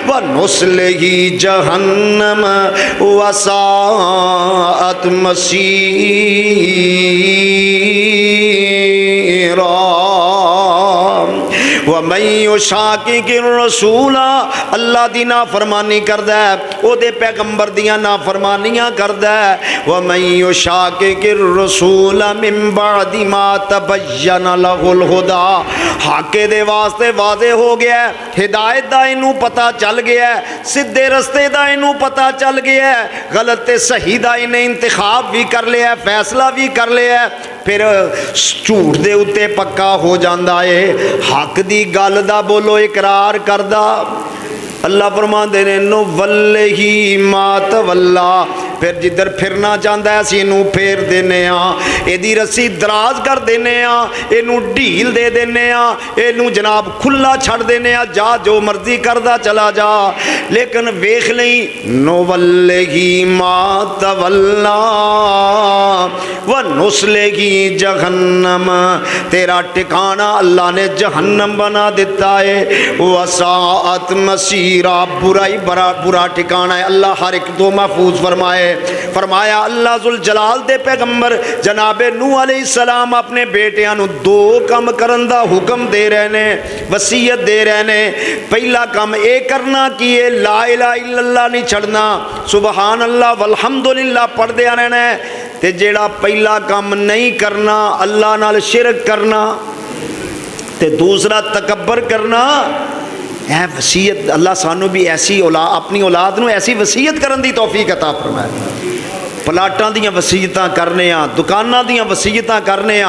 व नुस्लिही जहन्नम व साअत मसीरा। वमन युशाकिकिर रसूला, अल्लाह दी नाफरमानी करदा है, ओदे पैगंबर दियां नाफरमानियां करदा है। वमन युशाकिकिर रसूला मिन बादि मा तबय्यन लहुल हुदा, हक दे वास्ते वादे हो गया, हिदायत दा इनू पता चल गया, सीधे रस्ते दा इनू पता चल गया, गलत ते सही दा इन्हें इंतखाब भी कर लिया, फैसला भी कर लिया, फिर झूठ दे उत्ते पक्का हो जाता है। हक दी गल दा बोलो इकरार करदा। अल्लाह फरमांदे ने नो वल्लही मात वल्ला, फिर जिधर फिरना चाहता है असीं इनू फेर देने यदी रस्सी दराज कर देने, इनू ढील दे देने, इनू जनाब खुला छड़ देने, जा जो मर्जी करदा चला जा। लेकिन वेख लई नो वल्लही मात वल्ला व नुस्लिही जहन्नम, तेरा ठिकाना अल्लाह ने जहन्नम बना दिता है। वसाअत मसीरा, बुराई बड़ा बुरा ठिकाना है। अल्लाह हर एक तो महफूज फरमाए। फरमाया अल्लाह जुल जलाल दे पैगंबर जनाबे नूह अलैहिस्सलाम अपने बेटियां नू दो काम करन दा हुक्म दे रहे ने, वसीयत दे रहे ने। पहला काम ये करना कि ये ला इलाहा इल्लल्लाह नहीं छड़ना, सुबहान अल्लाह वल्हम्दुलिल्लाह पढ़दे रहना है। ते जेड़ा पहला काम नहीं करना, अल्लाह नाल शिरक करना, ते दूसरा तकब्बर करना, है वसीयत। अल्लाह सानू भी ऐसी औलाद, अपनी औलाद नू ऐसी वसीयत करन दी तौफीक अता फरमाए। प्लाटां दियां वसीयतां करने, दुकानां दियां वसीयतां करने,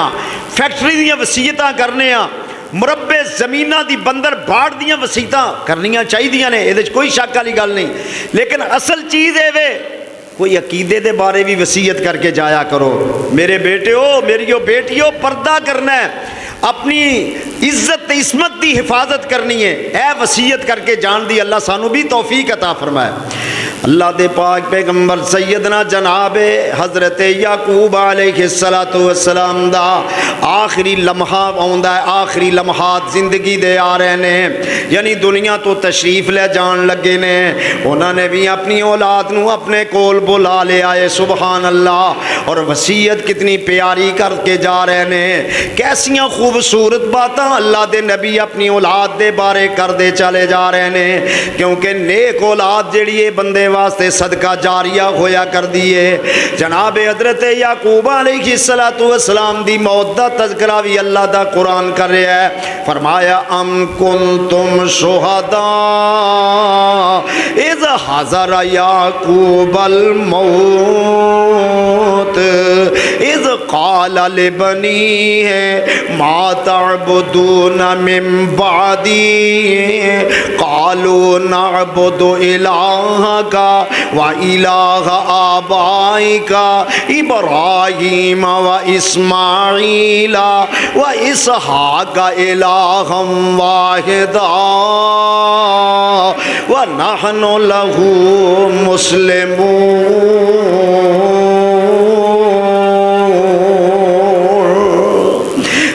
फैक्टरी दियां वसीयतां करने, मुरब्बे ज़मीनां दी बंदर बाड़ दियां वसीयतां करनियां चाहिए ने, ये कोई शक वाली गल नहीं। लेकिन असल चीज़ ये वे कोई अकीदे दे बारे भी वसीयत करके जाया करो। मेरे बेटियो मेरियो बेटियो पर्दा करना है, अपनी इज्जत इस्मत की हिफाजत करनी है, ऐ वसीयत करके जान दी। अल्लाह सानू भी तौफीक अता फरमाए। अल्लाह दे पाक पैगंबर सैयदना जनाब हज़रत याकूब अलैहिस्सलातु वस्सलाम दा आखिरी लम्हा आउंदा है, आखिरी लम्हात जिंदगी दे आ रहे ने, यानी दुनिया तो तशरीफ ले जान लगे ने। उन्होंने भी अपनी औलाद नू अपने कोल बुला लिया है, सुबहान अल्लाह। और वसीयत कितनी प्यारी करके जा रहे ने, कैसियां खूबसूरत बातां अल्लाह दे नबी अपनी औलाद दे बारे करते चले जा रहे ने। क्योंकि नेक औलाद जिहड़ी है बंदे वास्ते सदका जारिया होया कर दिए। जनाब हजरत याकूब अलैहिस्सलातु वस्सलाम दी मौत दा तज़किरा भी अल्लाह दा कुरान कर रहा है। फरमाया अम कुंतुम शुहदा इज़ हज़र याकूबल मौत इज़ क़ाल लिबनीहि मा तअबुदून मिन बादी क़ालू नअबुदु इलाहका व इलाहा आबाइका इब्राहीम व इस्माईला व इसहाका इलाहम वाहिदा व नहनु लहू मुस्लिमून।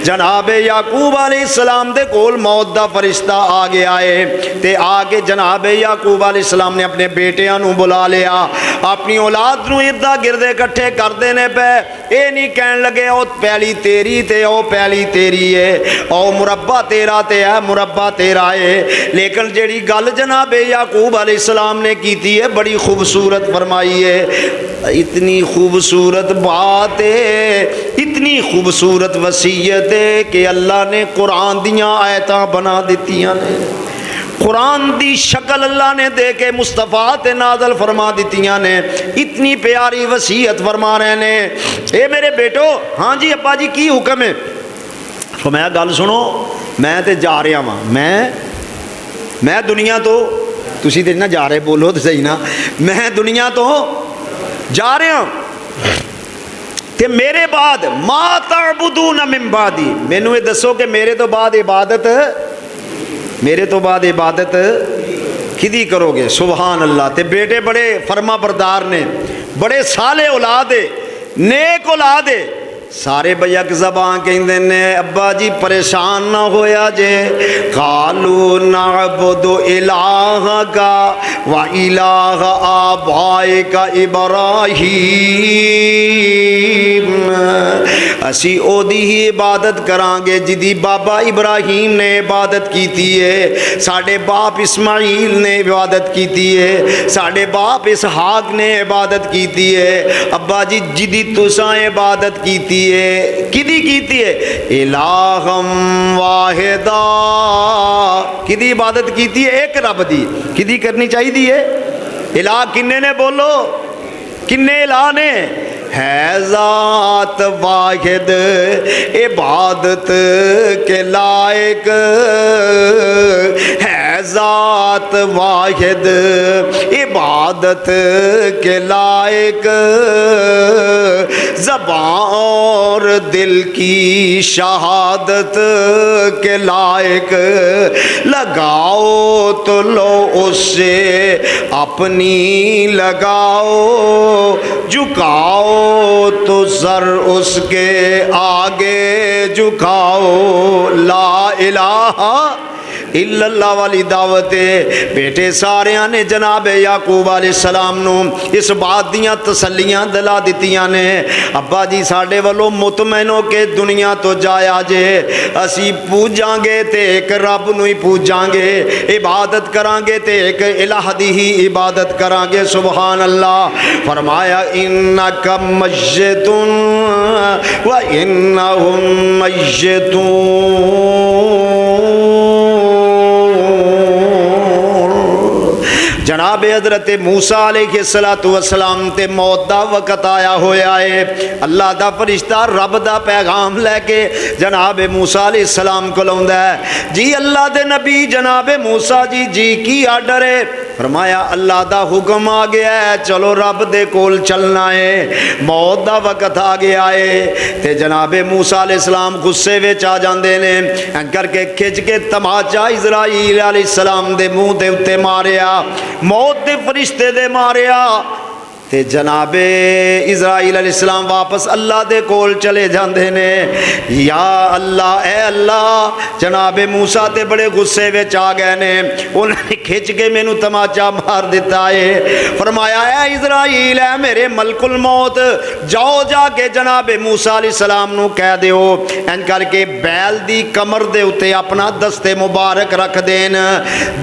जनाब याकूब अलैहिस्सलाम दे कोल मौत दा फरिश्ता आ गया है, ते आके जनाब याकूब अलैहिस्सलाम ने अपने बेटियां नू बुला लिया, अपनी औलाद नू इर्दा गिरदे इकट्ठे कर देने पे। ये नहीं कहन लगे ओ पैली तेरी ते ओ पैली तेरी है, ओ मुरब्बा तेरा ते है मुरब्बा तेरा है। लेकिन जेड़ी गल जनाब याकूब अलैहिस्सलाम ने की है बड़ी खूबसूरत फरमाई है। इतनी खूबसूरत बात है, इतनी खूबसूरत वसीयत है कि अल्लाह ने कुरान दियाँ आयतां बना दित्तियां ने। कुरान दी शक्ल अल्लाह ने दे के मुस्तफा ते नाज़िल फरमा दित्तियां ने। इतनी प्यारी वसीयत फरमा रहे ने, ए मेरे बेटो, हाँ जी अब्बा जी की हुक्म है? तो मैं गल सुनो, मैं तो जा रहा वहाँ, मैं दुनिया तो, तुसी तो ना जा रहे, बोलो तो सही ना, मैं दुनिया तो जा रहा ते मेरे बाद मा तअबुदून मिन बादी, मैनू ये दसो कि मेरे तो बाद इबादत किदी करोगे? सुभान अल्लाह। ते बेटे बड़े फरमा बरदार ने, बड़े साले औलाद है, नेक औलाद है, सारे बैक ज़बान कहते ने अब्बा जी परेशान ना होया जे। कालू नअबुदु इलाहका व इलाह आबाइका इब्राहीम, असी ओदी ही इबादत करांगे जिदी बाबा इब्राहीम ने इबादत की है, साढ़े बाप इस्माइल ने इबादत की है, साढ़े बाप इसहाक ने इबादत की है। अब्बा जी जिदी तुसा इबादत की है, किदी कीती है? इलाहम वाहिदा, किदी इबादत कीती है? एक रब दी। किदी करनी चाहिए? इलाह किन्ने ने? बोलो किन्ने इलाह ने? है ज़ात वाहिद इबादत के लायक, है ज़ात वाहिद इबादत के लायक, ज़बान और दिल की शहादत के लायक, लगाओ तो लो उससे अपनी लगाओ, झुकाओ तो सर उसके आगे झुकाओ। ला इलाहा इल्लल्लाह वाली दावत है। बेटे सारिया ने जनाब याकूब अलैहिस्सलाम नू इस बात दियाँ तसल्लियाँ दिला दित्तियां ने, अब्बा जी साढ़े वालों मुतमैन हो के दुनिया तो जाया जे, असी पूजांगे तो एक रब नू ही पूजांगे, इबादत करांगे तो एक इलाह दी ही इबादत करांगे। सुभान अल्लाह। फरमाया इन्नका मय्यतुन व इन्नहुम मय्यतून। जनाब हज़रत मूसा अलैहिस्सलातु वस्सलाम ते मौत दा वक़्त आया होया है। अल्लाह दा फरिश्ता रब दा पैगाम लैके जनाब मूसा अलैहिस्सलाम को आउंदा है। जी अल्लाह दे नबी जनाब मूसा जी जी की आर्डर है? फरमाया अल्लाह दा हुक्म आ गया है, चलो रब दे कोल चलना है, मौत दा वक़्त आ गया है। ते जनाब मूसा अलैहिस्सलाम गुस्से विच आ जांदे ने, करके खिंच के तमाचा इज़राइल अलैहिस्सलाम दे मुँह दे उत्ते मारिया, मौत दे फरिश्ते दे मारिया। ते जनाबे इज़राइल अलैहिस्सलाम वापस अल्लाह दे कोल चले जाते ने। या अल्लाह ए अल्लाह, जनाबे मूसा ते बड़े गुस्से विच आ गए ने, उन्होंने खिंच के मैनू तमाचा मार दिता है। फरमाया ए इज़राइल है मेरे मलकुल मौत, जाओ जाके जनाबे मूसा अलैहिस्सलाम नू कह दिओ इंज करके बैल दी कमर दे उत्ते अपना दस्ते मुबारक रख देन,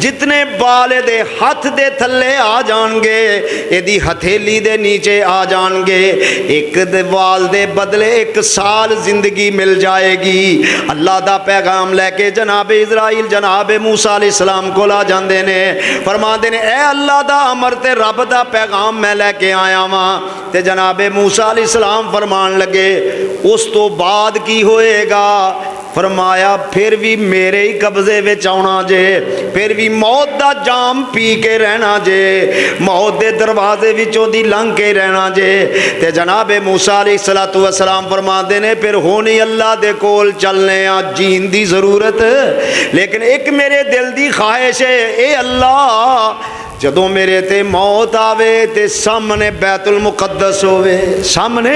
जितने बाल दे हथ दे थल्ले आ जाणगे इहदी हथेली दे नीचे आ जाएंगे, एक वाल दे बदले 1 साल जिंदगी मिल जाएगी। अल्लाह दा पैगाम लैके जनाबे इज़राइल जनाबे मूसा अलैहिस्सलाम को आ जाते ने, फरमाते ने ए अल्लाह दा अमर ते रब दा पैगाम मैं लैके आया वां। ते जनाबे मूसा अलैहिस्सलाम फरमान लगे उस तो बाद की होएगा? फरमाया फिर भी मेरे ही कब्जे विच आउणा जे, फिर भी मौत दा जाम पी के रहना जे, मौत दे दरवाजे विचों दी लंघ के रहना जे। ते जनाबे मूसा अलैहिस्सलातु वस्सलाम फरमाते ने फिर हुण ही अल्लाह दे कोल चलने आ, जीन दी जरूरत लेकिन एक मेरे दिल दी ख्वाहिश है, ए अल्लाह जदों मेरे ते मौत आवे ते सामने बैतुल मुकद्दस होवे, सामने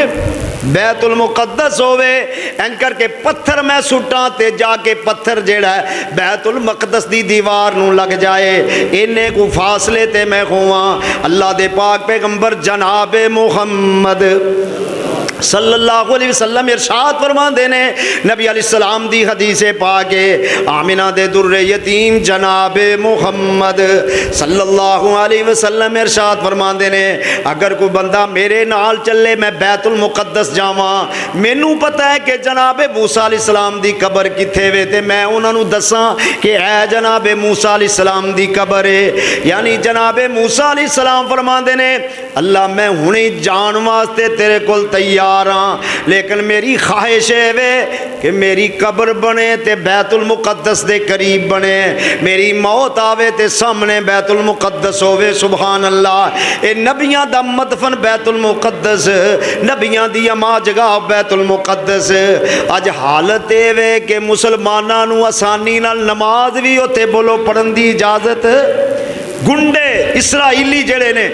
बैतुल मुकद्दस होवे, इंज करके पत्थर मैं सुट्टां ते जाके पत्थर जेड़ा है बैतुल मुकद्दस दी दीवार नूं लग जाए, इन्ने को फासले ते मैं होवां। अल्लाह दे पाक पैगंबर जनाबे मुहम्मद सल्लल्लाहु अलैहि वसल्लम इरशाद फरमाते ने, नबी अलैहिस्सलाम दी हदीस पाक है, आमिना दे दुर्रे यतीम जनाब मुहम्मद सल्लल्लाहु अलैहि वसल्लम इरशाद फरमाते ने, अगर कोई बंदा मेरे नाल चले मैं बैतुल मुकद्दस जावां, मैनू पता है कि जनाब मूसा अलैहिस्सलाम दी कबर किथे वे, ते मैं उन्होंने दसां कि है जनाब मूसा अलैहिस्सलाम दी कबर है। यानी जनाब मूसा अलैहिस्सलाम फरमाते ने, अल्लाह मैं हुणे जान वास्ते तेरे कोल तैयार हाँ, लेकिन मेरी ख्वाहिश है वे कि मेरी कब्र बने ते बैतुल मुकद्दस दे करीब बने, मेरी मौत आवे ते सामने बैतुल मुकद्दस होवे। सुभान अल्लाह। ए नबियां दा मदफन बैतुल मुकद्दस, नबियां दी अमा जगह बैतुल मुकद्दस। अज हालत ए वे कि मुसलमानां नूं आसानी नाल नमाज भी उत्थे बोलो पढ़न दी इजाजत, गुंडे इसराइली जेड़े ने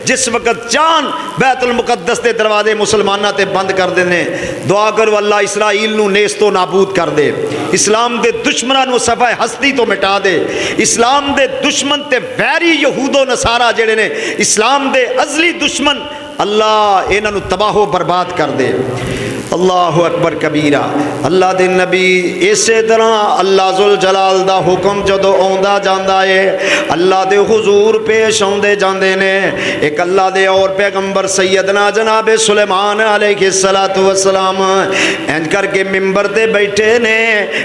जिस वक्त चान बैतुल मुकद्दस के दरवाजे मुसलमाना ते बंद कर देने, दुआ करो अल्लाह इसराइल नूं नेस्तो नाबूद कर दे, इस्लाम के दुश्मनों नूं सफाए हस्ती तो मिटा दे, इस्लाम के दुश्मन ते वैरी यहूदो नसारा जेड़े ने इस्लाम के अजली दुश्मन, अल्लाह इन्हां नूं तबाहो बर्बाद कर दे। अल्लाहु अकबर कबीरा। अल्लाह दे नबी इस तरह अल्लाह जुल जलाल दा हुक्म जदों आउंदा जांदा है, अल्लाह दे हुजूर पेश आउंदे जांदे ने। एक अल्लाह दे और पैगंबर सैयदना जनाब सुलेमान अलैहिस्सलातु वस्सलाम इंज करके मिंबर ते बैठे ने,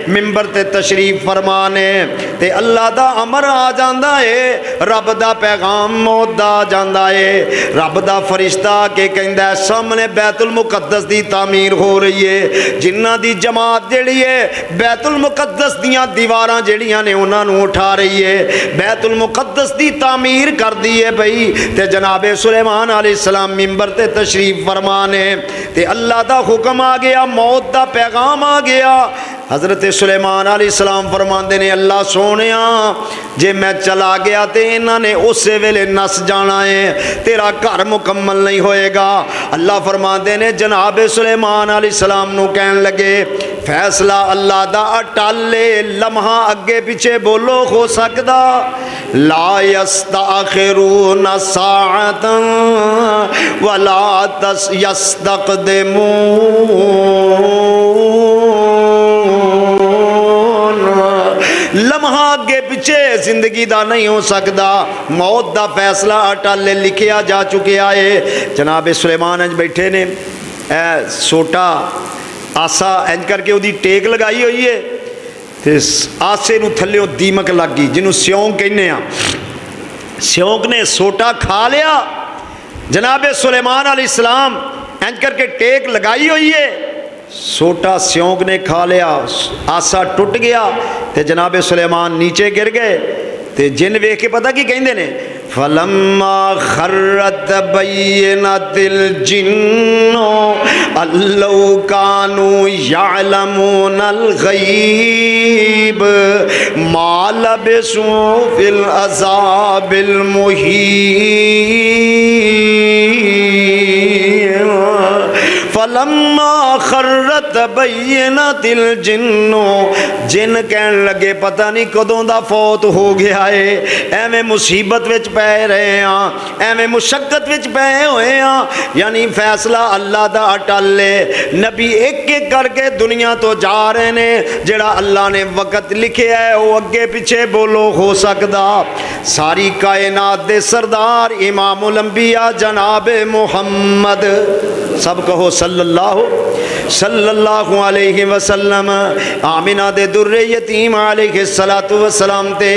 मिंबर ते तशरीफ फरमा ने, ते अल्लाह दा अमर आ जांदा है, रब दा पैगाम मौत दा आ जांदा है। रब दा फरिश्ता के कहंदा है सामने बैतुल मुकद्दस दी तामीर हो रही है, जिन्हां दी जमात जेड़ी है बैतुल मुकद्दस दियां दीवारां जेड़ियां ने उन्हां नूं उठा रही है, बैतुल मुकद्दस दी तामीर कर दी है भाई। ते जनाबे सुलेमान अलैहिस्सलाम मिंबर ते तशरीफ फरमा ने, ते अल्लाह दा हुक्म आ गया, मौत दा पैगाम आ गया। हज़रत सुलेमान अलैहिस्सलाम फरमाते ने, अल्लाह सोनिया जे मैं चला गया तो इन्हों ने उस वेले नस जाना है, तेरा घर मुकम्मल नहीं होएगा। अल्लाह फरमाते ने जनाब सुलेमान अलैहिस्सलाम नूं कहन लगे, फैसला अल्लाह दा अटाले, लम्हा अगे पिछे बोलो हो सकदा, ला यस्तअखिरून साअतन वला यस्तक़दिमून, लम्हा अगे पिछे जिंदगी दा नहीं हो सकता, मौत दा फैसला अटाले लिखिया जा चुकिया है। जनाब सुलेमान इंज बैठे ने, ए सोटा आसा इंज करके उदी टेक लगाई हुई है, ते आसे नूं थल्लियों दीमक लग गई, जिन्हों स्योंक कहने आ, स्योंक ने सोटा खा लिया। जनाब सुलेमान अलैहिस्सलाम इंज करके टेक लगाई हुई है, सोटा स्योंक ने खा लिया, आसा टुट गया, ते जनाब सुलेमान नीचे गिर गए। ते जिन वेख के पता की कहंदे ने, फलम्मा खर्रत बय्यनतिल जिन्नो अल्लौ कानू यअलमूनल गैब मा लबिसू फिल अज़ाबिल मुहीन। फलम्मा खर्रत बय्यनतिल जिन्नो, जिन कहन लगे पता नहीं कदों दा फौत हो गया है, एवें मुसीबत विच पै रहे हैं, एवें मुशक्कत विच पै होए हैं। यानी फैसला अल्लाह दा अटल है, नबी एक एक करके दुनिया तो जा रहे ने, जेड़ा अल्लाह ने वक्त लिखे है वो अगे पिछे बोलो हो सकदा। सारी कायनात दे सरदार इमामुल अंबिया जनाब मुहम्मद, सब कहो सल्लल्लाहु अलैहि वसल्लम, आमिना दे दुर्रे यतीम अलैहिस्सलातु वस्सलाम ते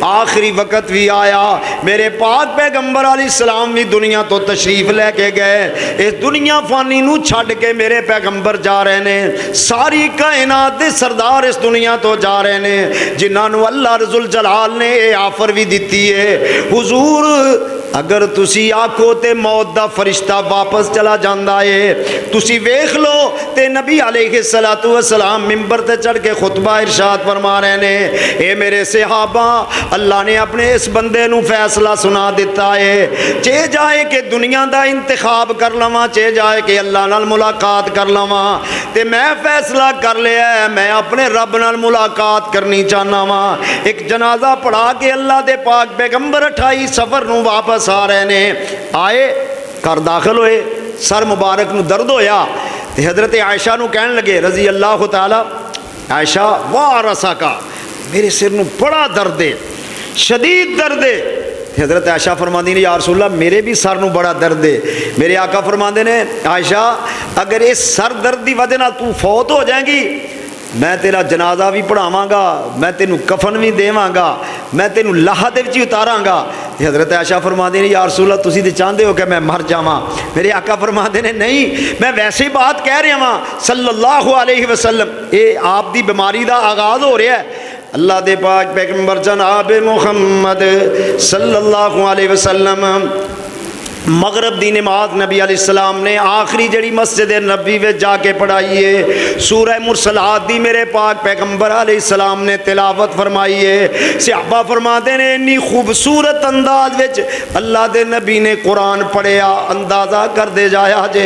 आखिरी वक्त भी आया, मेरे पाक पैगंबर अलैहिस्सलाम भी दुनिया तो तशरीफ लेके गए। इस दुनिया फानी नूं छड्ड के मेरे पैगंबर जा रहे ने, सारी कायनात दे सरदार इस दुनिया तो जा रहे ने, जिन्हां नूं अल्लाह रज़ुल जलाल ने आफर भी दिती है, हुजूर अगर तुसी आखो तो मौत दा फरिश्ता वापस चला जाता है, तुसी वेख लो ते नबी अलैहिस्सलातु वस्सलाम मिंबर ते चढ़ के खुतबा इरशाद फरमा रहे ने, ए मेरे सहाबा अल्लाह ने अपने इस बंदे नूं फैसला सुना दिता है, चे जाए कि दुनिया दा इंतखाब कर लवां, चे जाए कि अल्लाह नाल मुलाकात कर लवां, ते मैं फैसला कर लिया है मैं अपने रब नाल मुलाकात करनी चाहना वा। एक जनाजा पढ़ा के अल्लाह दे पाक पैगंबर 28 सफर नूं वापस आ रहे ने, आए घर दाखिल होए, सर मुबारक नूं दर्द होया तो हज़रत आयशा नूं कहन लगे रज़ी अल्लाह तआला, आयशा वाह रसा का, मेरे सिर नूं बड़ा दर्द है, शदीद दर्द है। हज़रत आयशा फरमाती ने या रसूल अल्लाह मेरे भी सर नूं बड़ा दर्द है। मेरे आका फरमाते ने आयशा अगर इस सर दर्द की वजह नाल तू फौत हो जाएगी, मैं तेरा जनाजा भी पढ़ावांगा, मैं तेनू कफन भी देवांगा, मैं तेनू लाह दे विच उतारांगा। हज़रत आयशा फरमाते ने या रसूल अल्लाह तुसीं ते चाहते हो कि मैं मर जावां। मेरे आका फरमाते ने नहीं, मैं वैसे ही बात कह रहा वां सल्लल्लाहु अलैहि वसल्लम। ये आप दी बीमारी का आगाज़ हो रहा है। अल्लाह दे पाक पैगंबर जनाब मुहम्मद सल्लल्लाहु अलैहि वसल्लम मगरब दी नमाज नबी अलैहिस्सलाम ने आखिरी जड़ी मस्जिद नबी में जाके पढ़ाई है। सूरह मुरसलात दी मेरे पाक पैगंबर अलैहिस्सलाम ने तिलावत फरमाई है। सहाबा फरमाते ने इन्नी खूबसूरत अंदाज विच अल्लाह दे नबी ने कुरान पढ़िया, अंदाज़ा कर दे जाया जे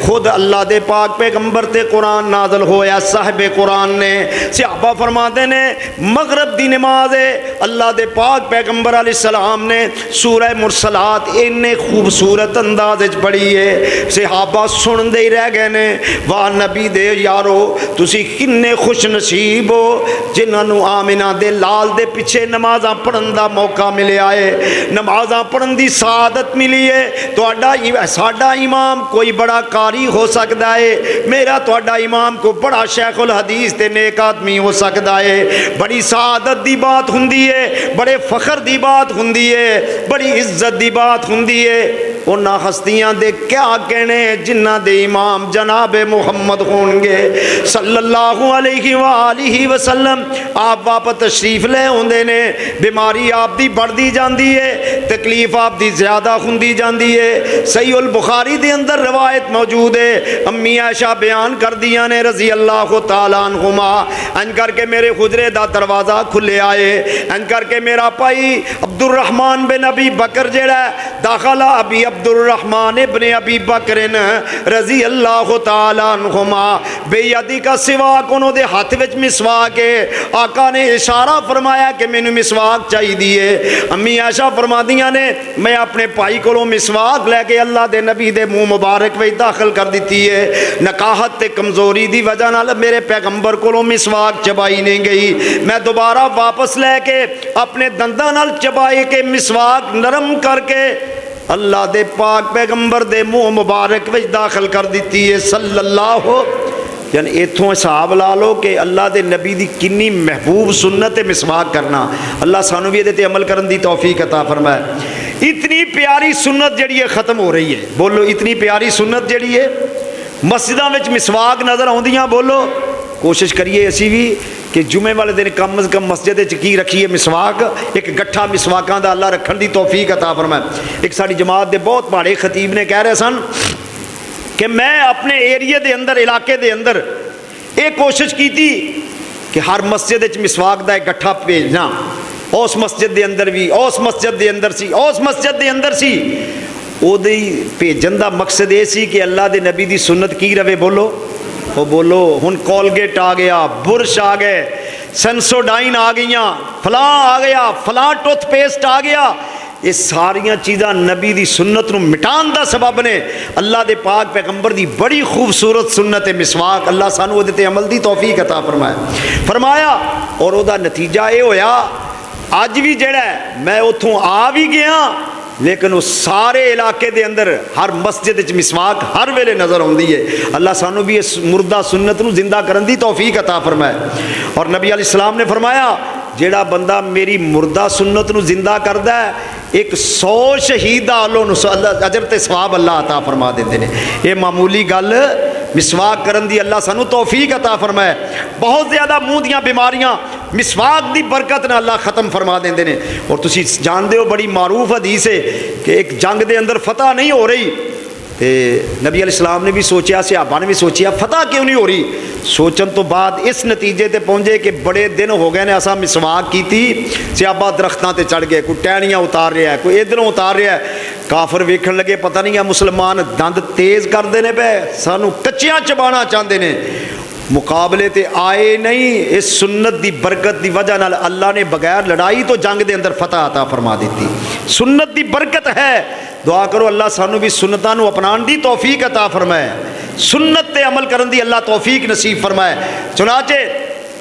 खुद अल्लाह दे पाक पैगंबर ते कुरान नाज़िल होया साहिब कुरान ने। सहाबा फरमाते ने मगरब दी नमाज है, अल्लाह दे पाक पैगंबर अलैहिस्सलाम ने सूरह मुरसलात इन्ने खूब सूरत अंदाज पढ़ी है। सहाबा सुनते ही रह गए ने, वाह नबी दे यारो तुसी किन्ने खुश नसीब हो जिन्होंने आमिना दे लाल दे पिछे नमाज़ा पढ़न का मौका मिलया है, नमाज़ा पढ़न की सादत मिली है। तुहाडा साडा इमाम कोई बड़ा कारी हो सकता है, मेरा तुहाडा इमाम को बड़ा शेखुल हदीस ते नेक आदमी हो सकता है। बड़ी सादत की बात हुंदी है, बड़े फखर की बात हुंदी है, बड़ी इज्जत की बात हुंदी है। उन्हां हस्तियां दे क्या कहने जिन्हां दे इमाम जनाब मुहम्मद होंगे सल्लल्लाहु अलैहि वसल्लम। आप वापस तशरीफ ले आउंदे ने, बीमारी आप दी बढ़ती जाती है, तकलीफ आप दी ज़्यादा हुंदी जाती है। सहीह उल बुखारी दे अंदर रवायत मौजूद है, अम्मी आयशा बयान कर दिया ने रज़ी अल्लाह तआला अन्हुमा, अंज करके मेरे हुजरे दा दरवाज़ा खुले आए, अंज करके मेरा भाई अब्दुर्रहमान बिन अबी बकर जेड़ा दाखला अबी अब्दुर्रहमान इब्ने अबी बकरिन रज़ी अल्लाह तआला अन्हुमा, बेयदी का सिवाक उन्होंने हाथ विच मिसवाक है। आका ने इशारा फरमाया कि मैनू मिसवाक चाहिए। अम्मी आयशा फरमादियां ने मैं अपने भाई को मिसवाक लैके अल्लाह के नबी के मुँह मुबारक में दाखिल कर दी है। नकाहत ते कमजोरी की वजह नाल मेरे पैगंबर को मिसवाक चबाई नहीं गई। मैं दोबारा वापस लैके अपने दंदां नाल चबाई के मिसवाक नरम करके अल्लाह दे पाक पैगंबर दे मुँह मुबारक में दाखिल कर दी है सल्लल्लाहु। यानी इत्थों हिसाब ला लो कि अल्लाह दे नबी दी किन्नी महबूब सुन्नत है मिसवाक करना। अल्लाह सानू भी इहदे ते अमल करन दी तौफीक अता फरमाए। इतनी प्यारी सुन्नत जिहड़ी है ख़त्म हो रही है। बोलो इतनी प्यारी सुन्नत जिहड़ी है मस्जिदां विच मिसवाक नज़र आउंदियां। बोलो कोशिश करिए असी भी कि जुमे वाले दिन कम अज़ कम मस्जिद की रखिए मिसवाक, एक गट्ठा मिसवाकों का अल्लाह रखने की तौफीक अता फरमाए। एक साड़ी जमात के बहुत बड़े खतीब ने कह रहे सन कि मैं अपने एरिए के अंदर इलाके के अंदर ये कोशिश की थी कि हर मस्जिद मिसवाक का एक गट्ठा भेजना। उस मस्जिद के अंदर भी, उस मस्जिद के अंदर सी, उस मस्जिद के अंदर सी। उहदे भेजन का मकसद ये सी कि अल्लाह के नबी की सुन्नत की रवे। बोलो वो बोलो हुन कोलगेट आ गया, बुरश आ गए, सेंसोडाइन आ गई, फलां आ गया, फलां टूथपेस्ट आ गया। ये सारिया चीज़ां नबी की सुन्नत नूं मिटाण दा सबब ने। अल्लाह दे पाक पैगंबर दी बड़ी खूबसूरत सुन्नत है मिसवाक। अल्लाह सानू उहदे ते अमल दी तौफीक अता फरमाया और उहदा नतीजा ये होया अज भी जिहड़ा मैं उत्थों आ भी गया लेकिन उस सारे इलाके के अंदर हर मस्जिद मिसवाक हर वेले नज़र आती है। अल्लाह सानू भी इस मुर्दा सुन्नत नूं जिंदा करन दी तौफीक अता फरमाए। और नबी अलैहिस्सलाम ने फरमाया जेड़ा बंदा मेरी मुर्दा सुन्नत नूं जिंदा करदा है 100 शहीद अजर ते सवाब अल्लाह अता फरमा देंदे ने। ये मामूली गल मिसवाक करन दी अल्लाह सानू तौफीक अता फरमाए। बहुत ज़्यादा मुँह दियाँ बीमारियाँ मिसवाक दी बरकत ने अल्लाह ख़त्म फरमा देंदे ने। और तुसी जानते हो बड़ी मारूफ हदीस है कि एक जंग के अंदर फतह नहीं हो रही तो नबी अलैहिस्सलाम ने भी सोचा, सहाबा ने भी सोचा फतह क्यों नहीं हो रही। सोचन तो बाद इस नतीजे ते पहुँचे कि बड़े दिन हो गए ने असा मिसवाक की थी, सहाबा दरख्तां ते चढ़ गए, कोई टहनियाँ उतार रहा है, कोई इधरों उतार रहा है। काफर वेखण लगे पता नहीं है मुसलमान दंद तेज़ करते हैं पे सानू कच्चियां चबाना चाहते हैं। मुकाबले ते आए नहीं। इस सुन्नत की बरकत की वजह नाल अल्लाह ने बगैर लड़ाई तो जंग के अंदर फतह अता फरमा दी। सुन्नत की बरकत है दुआ करो अल्लाह सानू भी सुन्नतां नू अपनाउण दी तौफीक अता फरमाए, सुन्नत ते अमल करन दी अल्लाह तौफीक नसीब फरमाए। चुनाचे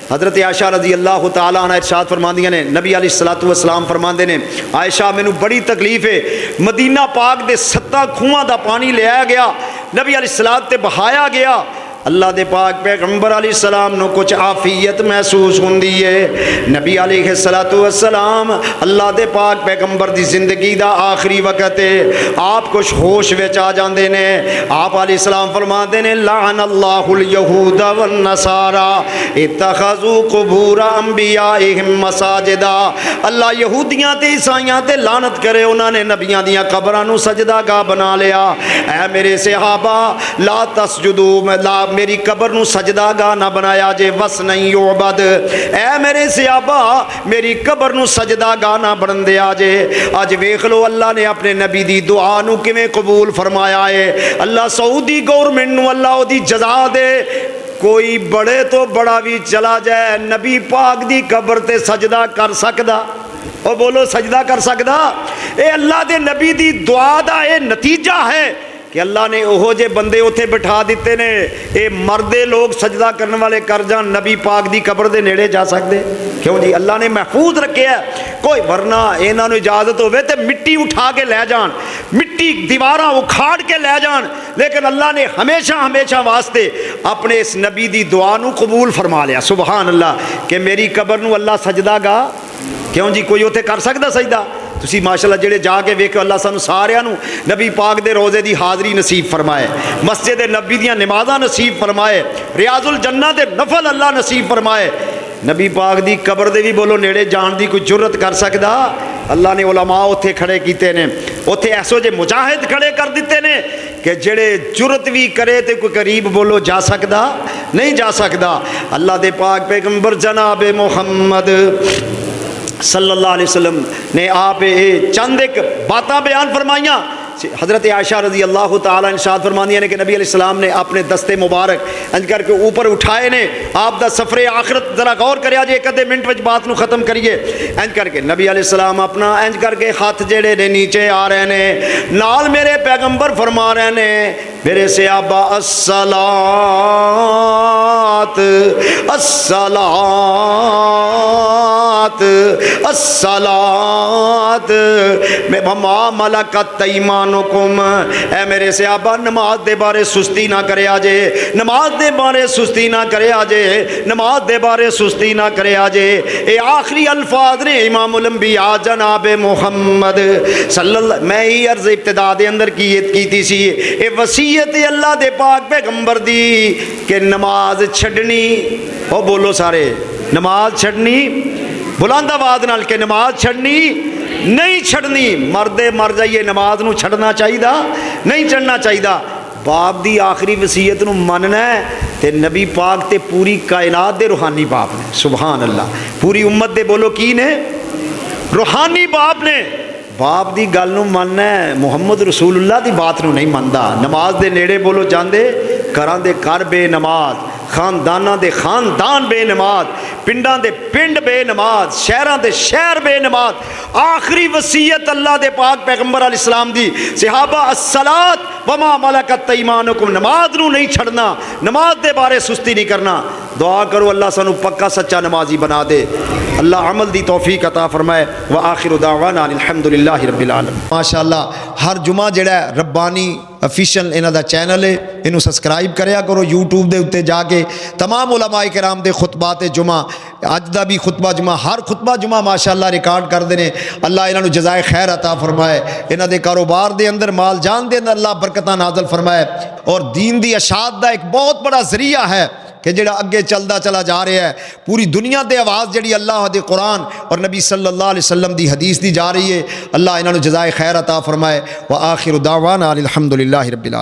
हज़रत आयशा रज़ी अल्लाह तआला अन्हा इरशाद फरमांदियां ने, नबी अलैहिस्सलातु वस्सलाम फरमांदे ने, आयशा मैनू बड़ी तकलीफ है, मदीना पाक दे 7 खूहां दा पानी लिया गया, नबी अलैहिस्सलात ते बहाया गया, अल्लाह दे पाक पैगंबर अलैहिस्सलाम नु कुछ आफियत महसूस हुंदी है। नबी अलैहिस्सलातु वस्सलाम अल्लाह दे पाक पैगंबर दी जिंदगी दा आखिरी वक्त है, आप कुछ होश विच आ जांदे ने। आप अलैहिस्सलाम फरमाते ने, लाअनल्लाहुल यहूदा वन नसारा इत्तखज़ू कुबूर अंबियाइहिम मसाजिदा, अल्लाह यहूदियां ते ईसाइयां ते लानत करे, उन्होंने नबियां दियां कब्रां नू सजदागाह बना लिया। ऐ मेरे सहाबा ला तसजुदू, ला मेरी कब्र नू सजदागाह ना बनाया जे, वस नहीं योबद। ऐ मेरे सहाबा मेरी कब्र नू सजदागाह ना बन दिया जे। अज वेख लो अल्लाह ने अपने नबी दी दुआ नू किवें कबूल फरमाया है। अल्लाह सऊदी गवर्नमेंट नू अल्लाह ओदी जजा दे, कोई बड़े तो बड़ा भी चला जाए नबी पाक दी कब्र ते सजदा कर सकदा? ओ बोलो, सजदा कर सकदा? ए अल्लाह दे नबी दी दुआ दा ए नतीजा है कि अल्लाह ने ओहो जे बंदे उत्थे बिठा दिते ने, ये मरदे लोग सजदा करने वाले कर जान, नबी पाक दी कब्र दे नेड़े जा सकते? क्यों जी, अल्लाह ने महफूज रखे है कोई, वरना इन्हां नूं इजाजत होवे ते मिट्टी उठा के लै जान, मिट्टी दीवारां उखाड़ के लै जान, लेकिन अल्लाह ने हमेशा हमेशा वास्ते अपने इस नबी दी दुआ नूं कबूल फरमा लिया। सुबहान अल्लाह, कि मेरी कब्र नूं अल्लाह सजदा गा, क्यों जी कोई उत्थे कर सकदा सजदा? तुसी माशाअल्लाह जेड़े जाके वेखो, अल्लाह सानू सारियां नू नबी पाक दे रोज़े दी हाज़री नसीब फरमाए, मस्जिद नबी दियां नमाज़ां नसीब फरमाए, रियाजुल जन्ना दे नफल अल्लाह नसीब फरमाए। नबी पाक दी कब्र दे भी बोलो नेड़े जान दी कोई जुर्रत कर सकदा? अल्लाह ने उलमा उत्थे खड़े कीते ने, उत्थे ऐसो जे मुजाहिद खड़े कर दिते ने कि जेड़े जुर्रत भी करे तो कोई करीब बोलो जा सकदा? नहीं जा सकदा। अल्लाह दे पाक पैगंबर जनाब मुहम्मद सल्लल्लाहु अलैहि वसल्लम ने आप चंद एक बातें बयान फरमाइयाँ। हज़रत आयशा रज़ी अल्लाह तआला इरशाद फरमांदियां ने कि नबी अलैहिस्सलाम ने अपने दस्ते मुबारक इंज करके ऊपर उठाए ने, आप दा सफरे आखिरत जरा गौर करिया जे, एक अद्धे मिनट में बात नू खत्म करिए। इंज करके नबी अलैहिस्सलाम अपना इंज करके हाथ जेड़े ने नीचे आ रहे ने, नाल मेरे पैगंबर फरमा रहे ने, मेरे सहाबा अस्सलात अस्सलात मैं भमा मलकत तईमानुकुम, ऐ मेरे सहाबा नमाज दे बारे सुस्ती ना करे जे, नमाज दे बारे सुस्ती ना करे जे, नमाज दे बारे सुस्ती ना करे जे। ये आखिरी अल्फाज ने इमामुल अंबिया जनाब मुहम्मद सल्लल्लाहु, मैं ही अर्ज इब्तिदा दे अंदर कीती सी, ये वसीयत अल्लाह दे पाक पैगंबर दी कि नमाज छड्डनी, ओ बोलो सारे, नमाज छड्डनी बुलंद आवाज़ नाल के नमाज छड्डनी नहीं छड्डनी। मरदे मर जाइए, नमाज नूं छड्डना चाहिदा नहीं छड्डना चाहिदा। बाप दी आखिरी वसीयत नूं मनना है ते नबी पाक ते पूरी कायनात दे रूहानी बाप ने। सुभान अल्लाह, पूरी उम्मत दे बोलो की ने? रूहानी बाप ने। बाप दी गल नूं मनना है, मुहम्मद रसूलुल्लाह दी बात नूं नहीं मनदा। नमाज दे नेड़े बोलो जांदे, घरां दे घर बेनमाज, खानदाना दे खानदान बेनमाज, पिंडां दे पिंड बेनमाज, शहरां दे शहर बेनमाज। आखिरी वसीयत अल्लाह दे पाक पैगंबर अलैहिस्सलाम दी, सहाबा अस्सलात वमा मलकत तईमानुकुम, नमाज नूं नहीं छड़ना, नमाज दे बारे सुस्ती नहीं करना। दुआ करो अल्लाह सानू पक्का सच्चा नमाजी बना दे, अल्लाह अमल दी तौफीक अता फरमाए। व आखिरु दावाना अल्हम्दुलिल्लाहि रब्बिल आलमीन। माशाअल्लाह हर जुमा जेड़ा रब्बानी ऑफिशियल इन्हां दा चैनल है, इनू सब्सक्राइब करया करो यूट्यूब दे उत्ते जाके। तमाम उलमाए किराम दे खुतबात जुमा, अज दा भी खुतबा जुमा, हर खुतबा जुमा माशाअल्लाह रिकॉर्ड करते हैं। अल्लाह इन्हां नू जज़ाए खैर अता फरमाए, इन्हां दे कारोबार दे अंदर माल जान दे अंदर अल्लाह बरकतां नाज़िल फरमाए। और दीन दी अशात दा एक बहुत बड़ा जरिया है कि जेड़ा अगे चलता चला जा रहा है। पूरी दुनिया दे आवाज़ जी अल्लाह दे कुरान और नबी सल्लल्लाहु अलैहि वसल्लम दी हदीस दी जा रही है। अल्लाह इन्हां नू जज़ाए खैर अता फरमाए। व आखिरु दावाना अल्हम्दुलिल्लाहि रब्बिल आलमीन।